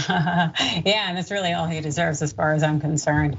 [SPEAKER 5] Yeah, and that's really all he deserves as far as I'm concerned.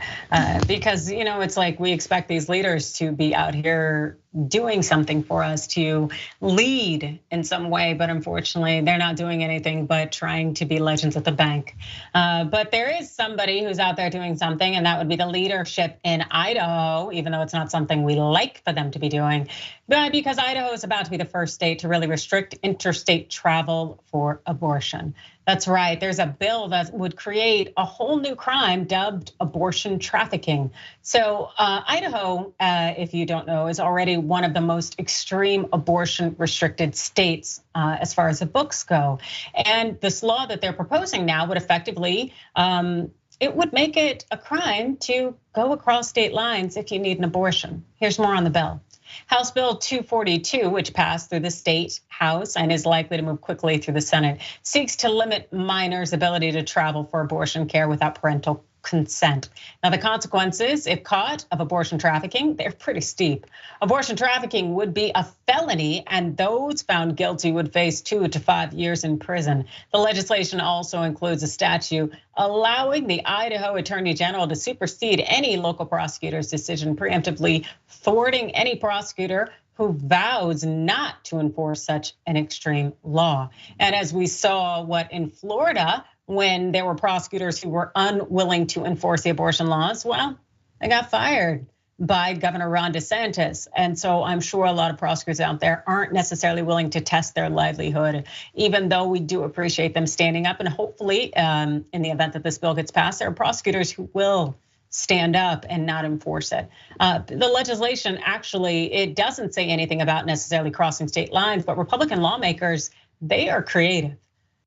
[SPEAKER 5] Because, it's like we expect these leaders to be out here doing something for us, to lead in some way, but unfortunately they're not doing anything but trying to be legends at the bank. But there is somebody who's out there doing something, and that would be the leadership in Idaho, even though it's not something we like for them to be doing. But because Idaho is about to be the first state to really restrict interstate travel for abortion. That's right, there's a bill that would create a whole new crime dubbed abortion trafficking. So Idaho, if you don't know, is already one of the most extreme abortion restricted states as far as the books go. And this law that they're proposing now would effectively, it would make it a crime to go across state lines if you need an abortion. Here's more on the bill. House Bill 242, which passed through the state house and is likely to move quickly through the Senate, seeks to limit minors' ability to travel for abortion care without parental consent. Now, the consequences, if caught, of abortion trafficking, they're pretty steep. Abortion trafficking would be a felony, and those found guilty would face 2 to 5 years in prison. The legislation also includes a statute allowing the Idaho Attorney General to supersede any local prosecutor's decision, preemptively thwarting any prosecutor who vows not to enforce such an extreme law. And as we saw in Florida, when there were prosecutors who were unwilling to enforce the abortion laws, well, they got fired by Governor Ron DeSantis. And so I'm sure a lot of prosecutors out there aren't necessarily willing to test their livelihood, even though we do appreciate them standing up. And hopefully, in the event that this bill gets passed, there are prosecutors who will stand up and not enforce it. The legislation actually, it doesn't say anything about necessarily crossing state lines, but Republican lawmakers, they are creative.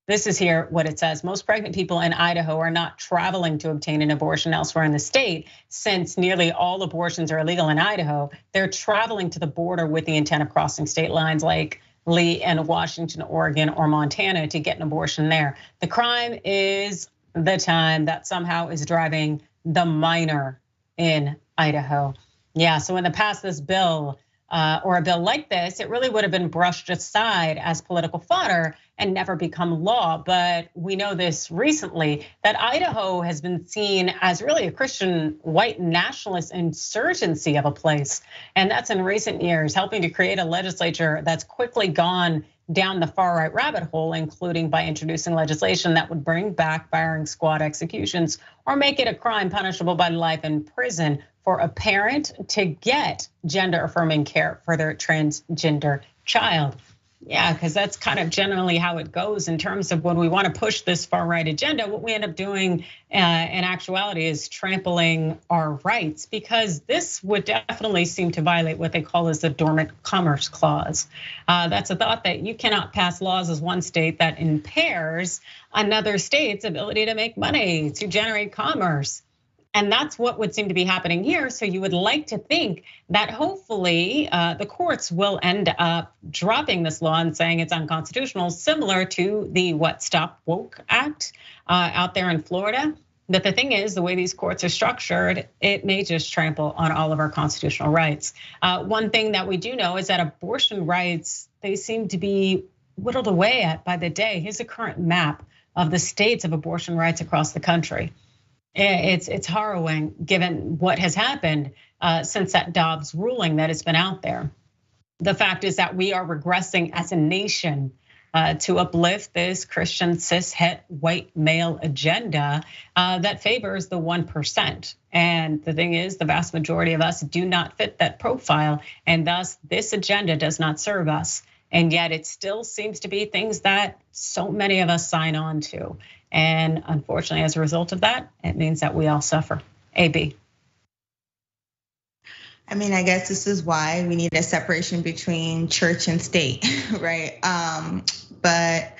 [SPEAKER 5] This is here what it says. Most pregnant people in Idaho are not traveling to obtain an abortion elsewhere in the state. Since nearly all abortions are illegal in Idaho, they're traveling to the border with the intent of crossing state lines like Lee and Washington, Oregon, or Montana to get an abortion there. The crime is the time that somehow is driving the minor in Idaho. Yeah, so when they pass this bill, or a bill like this, it really would have been brushed aside as political fodder and never become law. But we know this recently, that Idaho has been seen as really a Christian white nationalist insurgency of a place. And that's in recent years, helping to create a legislature that's quickly gone down the far right rabbit hole, including by introducing legislation that would bring back firing squad executions or make it a crime punishable by life in prison for a parent to get gender affirming care for their transgender child. Yeah, because that's kind of generally how it goes in terms of when we want to push this far right agenda. What we end up doing in actuality is trampling our rights, because this would definitely seem to violate what they call as the Dormant Commerce Clause. That's a thought that you cannot pass laws as one state that impairs another state's ability to make money, to generate commerce. And that's what would seem to be happening here. So you would like to think that hopefully the courts will end up dropping this law and saying it's unconstitutional, similar to the Stop Woke Act out there in Florida. But the thing is, the way these courts are structured, it may just trample on all of our constitutional rights. One thing that we do know is that abortion rights, they seem to be whittled away at by the day. Here's a current map of the states of abortion rights across the country. It's harrowing given what has happened since that Dobbs ruling that has been out there. The fact is that we are regressing as a nation to uplift this Christian cis het white male agenda that favors the 1%. And the thing is, the vast majority of us do not fit that profile, and thus this agenda does not serve us. And yet it still seems to be things that so many of us sign on to. And unfortunately, as a result of that, it means that we all suffer. AB.
[SPEAKER 6] I mean, I guess this is why we need a separation between church and state, right? But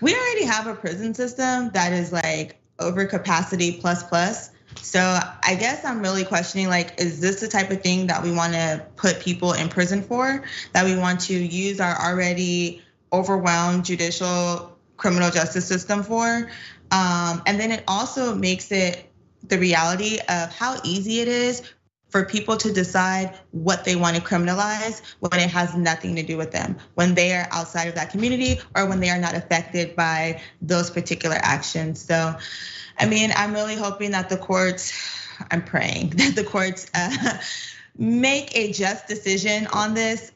[SPEAKER 6] we already have a prison system that is like overcapacity plus. So I guess I'm really questioning, like, is this the type of thing that we want to put people in prison for? That we want to use our already overwhelmed judicial criminal justice system for? And then it also makes it the reality of how easy it is for people to decide what they want to criminalize when it has nothing to do with them, when they are outside of that community or when they are not affected by those particular actions. So, I mean, I'm really hoping that the courts, I'm praying that the courts make a just decision on this.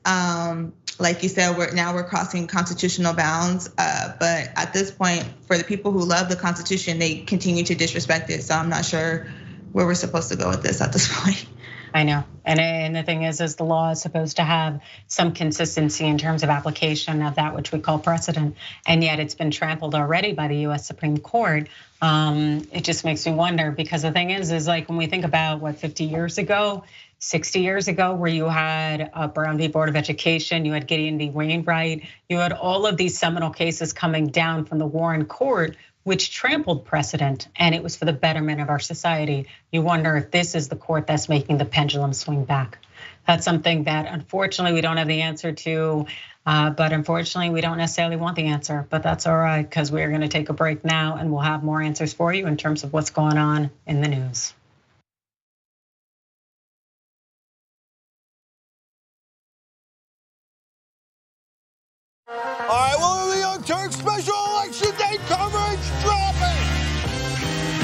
[SPEAKER 6] Like you said, we're crossing constitutional bounds. But at this point, for the people who love the Constitution, they continue to disrespect it. So I'm not sure where we're supposed to go with this at this point.
[SPEAKER 5] I know, and the thing is the law is supposed to have some consistency in terms of application of that which we call precedent, and yet it's been trampled already by the U.S. Supreme Court. It just makes me wonder, because the thing is like when we think about 50 years ago, 60 years ago, where you had Brown v. Board of Education, you had Gideon v. Wainwright, you had all of these seminal cases coming down from the Warren Court, which trampled precedent, and it was for the betterment of our society. You wonder if this is the court that's making the pendulum swing back. That's something that unfortunately we don't have the answer to, but unfortunately we don't necessarily want the answer, but that's all right, because we're gonna take a break now and we'll have more answers for you in terms of what's going on in the news.
[SPEAKER 4] All right, well, the Young Turks special election day coverage dropping.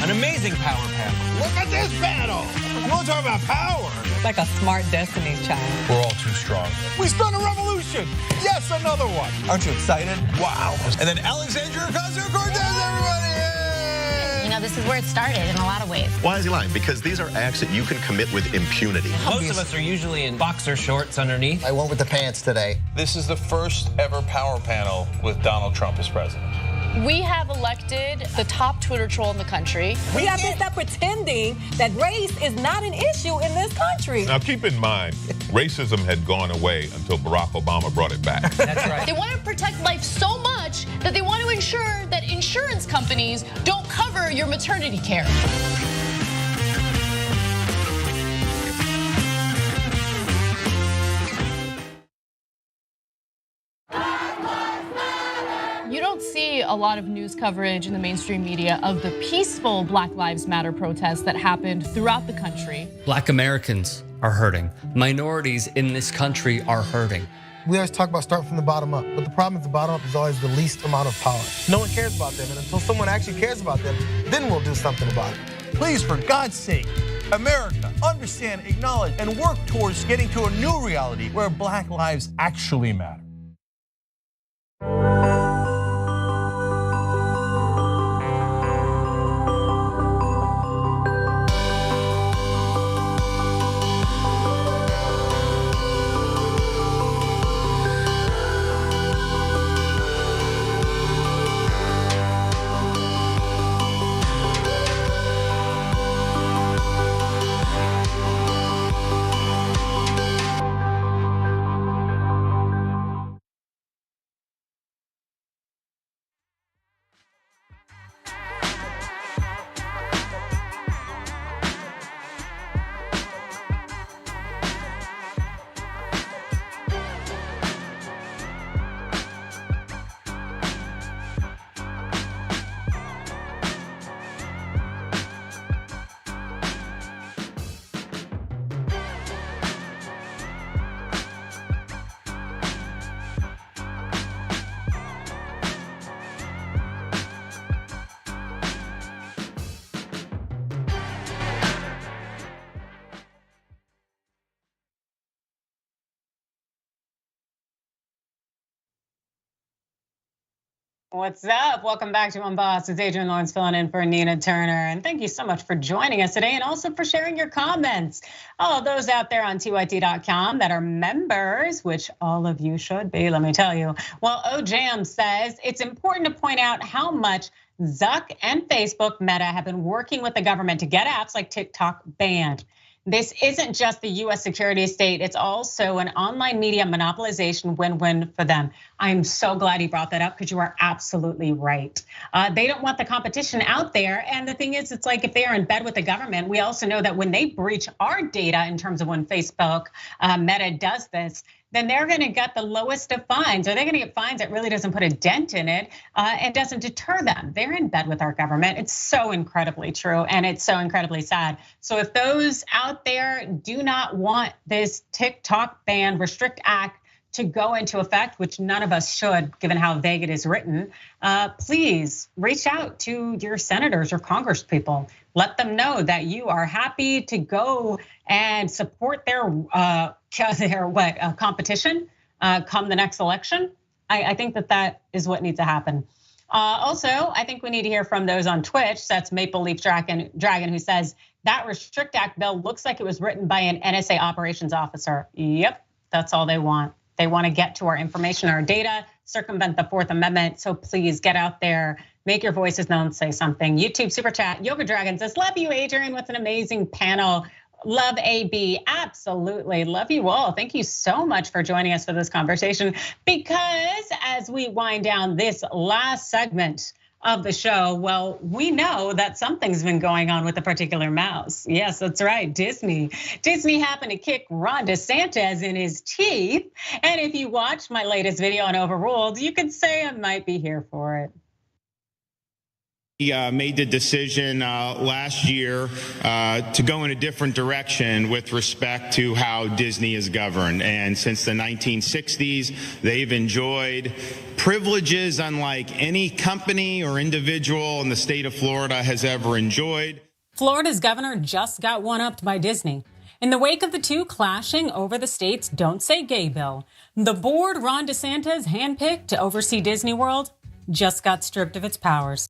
[SPEAKER 16] An amazing power panel.
[SPEAKER 4] Look at this panel. You want to talk about power?
[SPEAKER 22] It's like a smart Destiny's Child.
[SPEAKER 17] We're all too strong.
[SPEAKER 4] We spun a revolution. Yes, another one. Aren't you excited? Wow. And then Alexandria Ocasio-Cortez, everybody.
[SPEAKER 2] You know, this is where it started in a lot of ways.
[SPEAKER 23] Why is he lying? Because these are acts that you can commit with impunity.
[SPEAKER 16] Most of us are usually in boxer shorts underneath.
[SPEAKER 10] I went with the pants today.
[SPEAKER 17] This is the first ever power panel with Donald Trump as president.
[SPEAKER 18] We have elected the top Twitter troll in the country.
[SPEAKER 22] We have to stop pretending that race is not an issue in this country.
[SPEAKER 24] Now keep in mind, racism had gone away until Barack Obama brought it back.
[SPEAKER 18] That's right. They want to protect life so much that they want to ensure that insurance companies don't cover your maternity care. You don't see a lot of news coverage in the mainstream media of the peaceful Black Lives Matter protests that happened throughout the country.
[SPEAKER 25] Black Americans are hurting. Minorities in this country are hurting.
[SPEAKER 26] We always talk about starting from the bottom up, but the problem is the bottom up is always the least amount of power. No one cares about them, and until someone actually cares about them, then we'll do something about it.
[SPEAKER 4] Please, for God's sake, America, understand, acknowledge, and work towards getting to a new reality where Black lives actually matter.
[SPEAKER 5] What's up? Welcome back to Unbossed. It's Adrian Lawrence filling in for Nina Turner. And thank you so much for joining us today and also for sharing your comments. All of those out there on TYT.com that are members, which all of you should be, let me tell you. Well, OJam says it's important to point out how much Zuck and Facebook Meta have been working with the government to get apps like TikTok banned. This isn't just the US security state, it's also an online media monopolization win-win for them. I'm so glad he brought that up because you are absolutely right. They don't want the competition out there. And the thing is, it's like if they are in bed with the government, we also know that when they breach our data in terms of when Facebook Meta does this, then they're going to get the lowest of fines, or they're going to get fines that really doesn't put a dent in it and doesn't deter them. They're in bed with our government. It's so incredibly true, and it's so incredibly sad. So if those out there do not want this TikTok ban restrict act to go into effect, which none of us should, given how vague it is written, please reach out to your senators or congresspeople. Let them know that you are happy to go and support their competition come the next election. I think that is what needs to happen. Also, I think we need to hear from those on Twitch. That's Maple Leaf Dragon, who says that Restrict Act bill looks like it was written by an NSA operations officer. Yep, that's all they want. They want to get to our information, our data, circumvent the Fourth Amendment. So please get out there, make your voices known, say something. YouTube Super Chat, Yoga Dragon says, love you, Adrian, with an amazing panel. Love AB, absolutely, love you all. Thank you so much for joining us for this conversation, because as we wind down this last segment of the show, well, we know that something's been going on with a particular mouse. Yes, that's right, Disney. Disney happened to kick Ron DeSantis in his teeth. And if you watched my latest video on Overruled, you could say I might be here for it.
[SPEAKER 1] He made the decision last year to go in a different direction with respect to how Disney is governed. And since the 1960s, they've enjoyed privileges unlike any company or individual in the state of Florida has ever enjoyed.
[SPEAKER 22] Florida's governor just got one-upped by Disney. In the wake of the two clashing over the state's Don't Say Gay bill, the board Ron DeSantis handpicked to oversee Disney World just got stripped of its powers.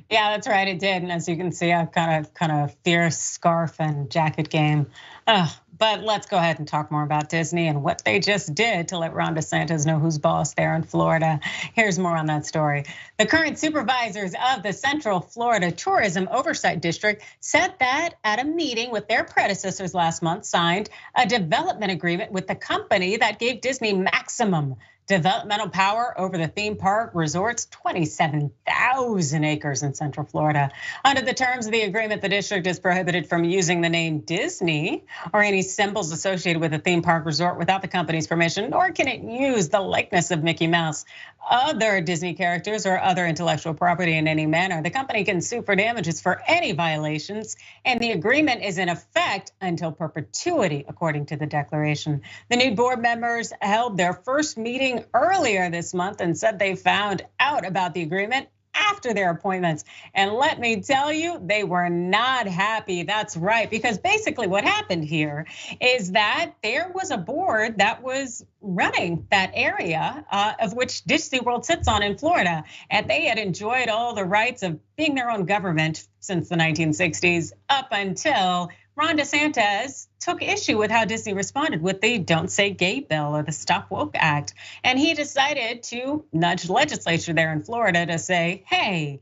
[SPEAKER 5] Yeah, that's right, it did. And as you can see, I've got a kind of fierce scarf and jacket game. But let's go ahead and talk more about Disney and what they just did to let Ron DeSantis know who's boss there in Florida. Here's more on that story. The current supervisors of the Central Florida Tourism Oversight District said that at a meeting with their predecessors last month, signed a development agreement with the company that gave Disney maximum developmental power over the theme park resort's 27,000 acres in Central Florida. Under the terms of the agreement, the district is prohibited from using the name Disney or any symbols associated with the theme park resort without the company's permission, nor can it use the likeness of Mickey Mouse, other Disney characters, or other intellectual property in any manner. The company can sue for damages for any violations, and the agreement is in effect until perpetuity, according to the declaration. The new board members held their first meeting earlier this month and said they found out about the agreement after their appointments. And let me tell you, they were not happy. That's right, because basically what happened here is that there was a board that was running that area of which Disney World sits on in Florida. And they had enjoyed all the rights of being their own government since the 1960s up until Ron DeSantis took issue with how Disney responded with the Don't Say Gay bill or the Stop Woke Act. And he decided to nudge the legislature there in Florida to say, hey,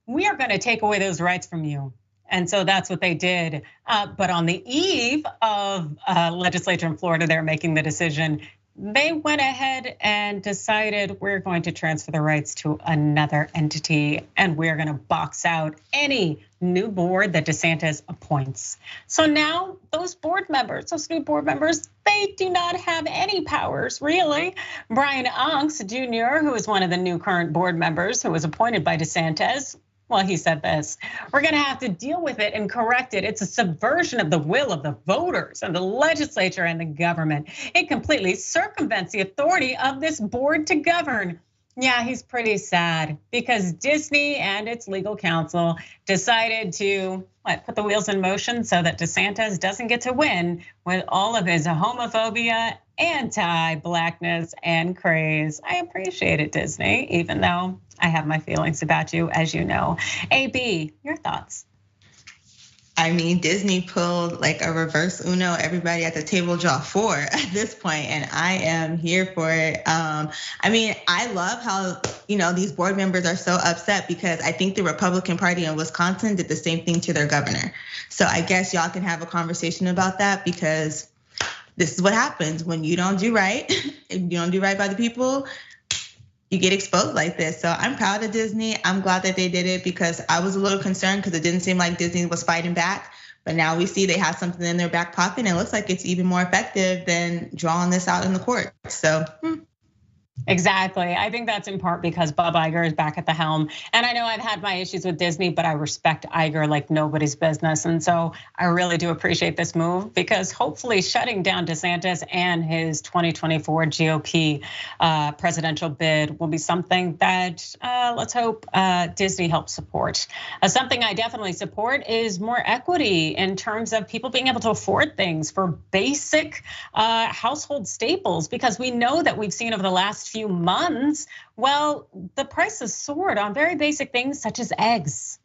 [SPEAKER 5] we are going to take away those rights from you. And so that's what they did. But on the eve of legislature in Florida, they're making the decision. They went ahead and decided we're going to transfer the rights to another entity, and we're going to box out any new board that DeSantis appoints. So now those new board members, they do not have any powers, really. Brian Unks Jr., who is one of the new current board members who was appointed by DeSantis, well, he said this, we're gonna have to deal with it and correct it. It's a subversion of the will of the voters and the legislature and the government. It completely circumvents the authority of this board to govern. Yeah, he's pretty sad because Disney and its legal counsel decided to put the wheels in motion so that DeSantis doesn't get to win with all of his homophobia, anti-blackness, and craze. I appreciate it, Disney, even though I have my feelings about you, as you know. AB, your thoughts?
[SPEAKER 6] I mean, Disney pulled like a reverse Uno, everybody at the table draw 4 at this point, and I am here for it. I mean, I love how, these board members are so upset because I think the Republican Party in Wisconsin did the same thing to their governor. So I guess y'all can have a conversation about that, because this is what happens when you don't do right. If you don't do right by the people, you get exposed like this. So I'm proud of Disney. I'm glad that they did it because I was a little concerned because it didn't seem like Disney was fighting back. But now we see they have something in their back pocket, and it looks like it's even more effective than drawing this out in the court. So.
[SPEAKER 5] Exactly. I think that's in part because Bob Iger is back at the helm. And I know I've had my issues with Disney, but I respect Iger like nobody's business. And so I really do appreciate this move, because hopefully shutting down DeSantis and his 2024 GOP presidential bid will be something that let's hope Disney helps support. Something I definitely support is more equity in terms of people being able to afford things for basic household staples, because we know that we've seen over the last few months, well, the prices soared on very basic things such as eggs.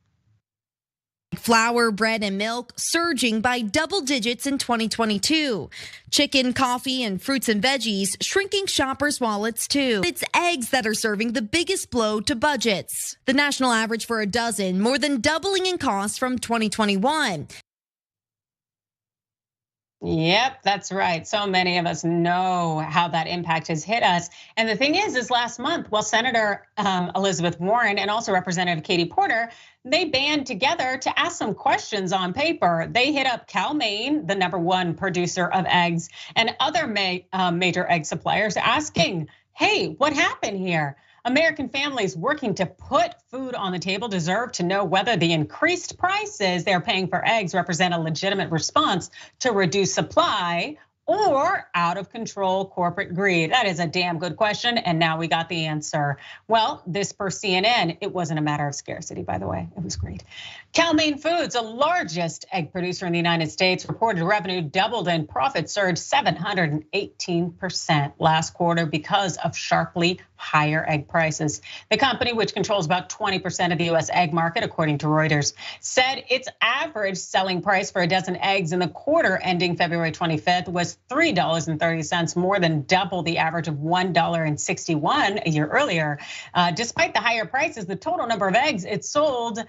[SPEAKER 7] Flour, bread, and milk surging by double digits in 2022. Chicken, coffee, and fruits and veggies shrinking shoppers' wallets too. It's eggs that are serving the biggest blow to budgets. The national average for a dozen more than doubling in cost from 2021.
[SPEAKER 5] Yep, that's right. So many of us know how that impact has hit us. And the thing is last month, well, Senator Elizabeth Warren and also Representative Katie Porter, they band together to ask some questions on paper. They hit up Cal-Maine, the #1 producer of eggs, and other major egg suppliers, asking, hey, what happened here? American families working to put food on the table deserve to know whether the increased prices they're paying for eggs represent a legitimate response to reduce supply or out of control corporate greed. That is a damn good question, and now we got the answer. Well, this per CNN, it wasn't a matter of scarcity, by the way, it was greed. Cal-Maine Foods, the largest egg producer in the United States, reported revenue doubled and profit surged 718% last quarter because of sharply higher egg prices. The company, which controls about 20% of the US egg market, according to Reuters, said its average selling price for a dozen eggs in the quarter ending February 25th was $3.30, more than double the average of $1.61 a year earlier. Despite the higher prices, the total number of eggs it sold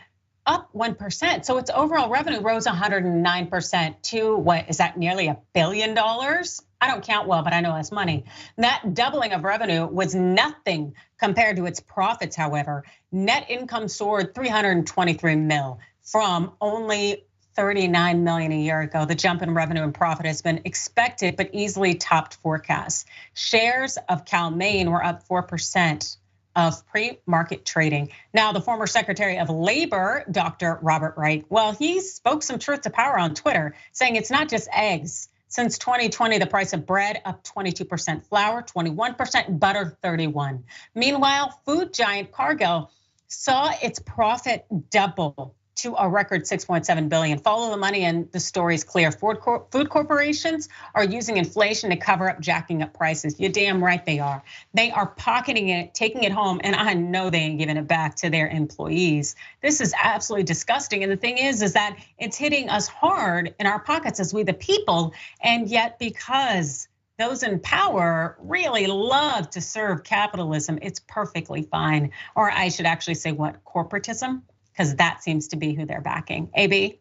[SPEAKER 5] up 1%. So its overall revenue rose 109% to what is that, nearly $1 billion? I don't count well, but I know that's money. That doubling of revenue was nothing compared to its profits, however. Net income soared 323 mil from only 39 million a year ago. The jump in revenue and profit has been expected, but easily topped forecasts. Shares of Cal-Maine were up 4% of pre-market trading. Now, the former Secretary of Labor, Dr. Robert Wright, well, he spoke some truth to power on Twitter, saying it's not just eggs. Since 2020, the price of bread up 22%, flour 21%, butter 31%. Meanwhile, food giant Cargill saw its profit double to a record 6.7 billion. Follow the money and the story's clear. Food corporations are using inflation to cover up jacking up prices. You're damn right they are. They are pocketing it, taking it home, and I know they ain't giving it back to their employees. This is absolutely disgusting. And the thing is that it's hitting us hard in our pockets as we the people, and yet because those in power really love to serve capitalism, it's perfectly fine. Or I should actually say what, corporatism? Because that seems to be who they're backing. AB?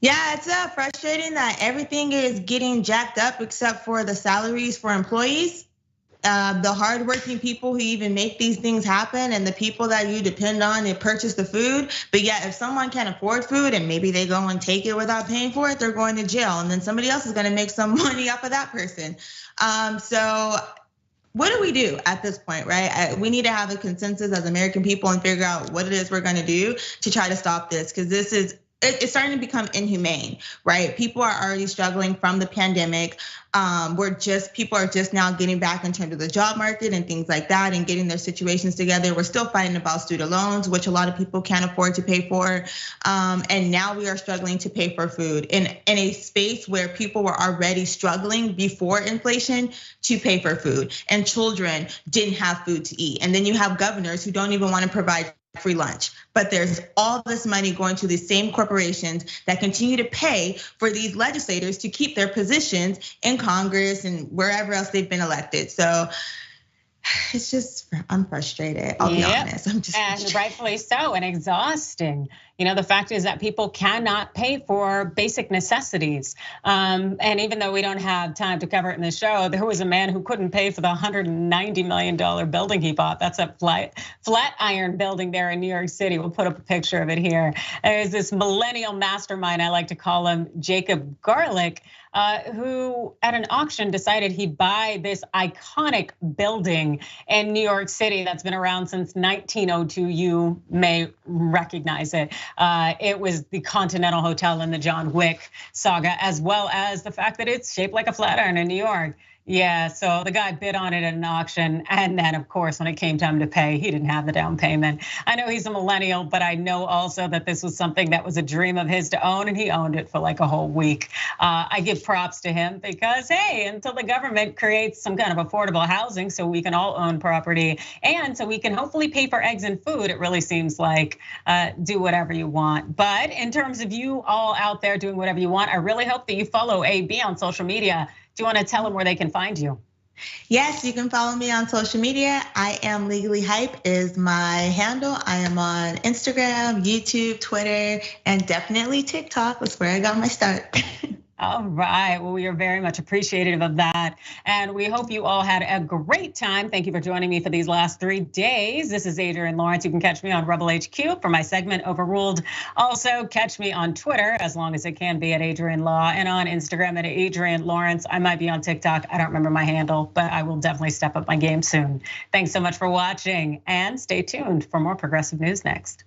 [SPEAKER 6] Yeah, it's frustrating that everything is getting jacked up except for the salaries for employees. The hardworking people who even make these things happen and the people that you depend on to purchase the food. But yet if someone can't afford food and maybe they go and take it without paying for it, they're going to jail. And then somebody else is gonna make some money off of that person. So what do we do at this point, right? We need to have a consensus as American people and figure out what it is we're gonna do to try to stop this, because this is, it's starting to become inhumane, right? People are already struggling from the pandemic. People are just now getting back in terms of the job market and things like that and getting their situations together. We're still fighting about student loans, which a lot of people can't afford to pay for. And now we are struggling to pay for food in a space where people were already struggling before inflation to pay for food, and children didn't have food to eat. And then you have governors who don't even want to provide free lunch. But there's all this money going to these same corporations that continue to pay for these legislators to keep their positions in Congress and wherever else they've been elected. So it's just, I'm frustrated, I'll be honest. I'm just
[SPEAKER 5] and rightfully so, and exhausting. The fact is that people cannot pay for basic necessities. And even though we don't have time to cover it in the show, there was a man who couldn't pay for the $190 million building he bought. That's a flatiron building there in New York City. We'll put up a picture of it here. There's this millennial mastermind, I like to call him, Jacob Garlick, who at an auction decided he'd buy this iconic building in New York City that's been around since 1902. You may recognize it. It was the Continental Hotel in the John Wick saga, as well as the fact that it's shaped like a flatiron in New York. Yeah, so the guy bid on it at an auction, and then of course, when it came time to pay, he didn't have the down payment. I know he's a millennial, but I know also that this was something that was a dream of his to own, and he owned it for like a whole week. I give props to him because, hey, until the government creates some kind of affordable housing so we can all own property, and so we can hopefully pay for eggs and food, it really seems like do whatever you want. But in terms of you all out there doing whatever you want, I really hope that you follow AB on social media. Do you want to tell them where they can find you?
[SPEAKER 6] Yes, you can follow me on social media. I am Legally Hype is my handle. I am on Instagram, YouTube, Twitter, and definitely TikTok. That's where I got my start.
[SPEAKER 5] All right, well, we are very much appreciative of that. And we hope you all had a great time. Thank you for joining me for these last 3 days. This is Adrienne Lawrence. You can catch me on Rebel HQ for my segment Overruled. Also catch me on Twitter, as long as it can be, at Adrienne Law, and on Instagram at Adrienne Lawrence. I might be on TikTok. I don't remember my handle, but I will definitely step up my game soon. Thanks so much for watching, and stay tuned for more progressive news next.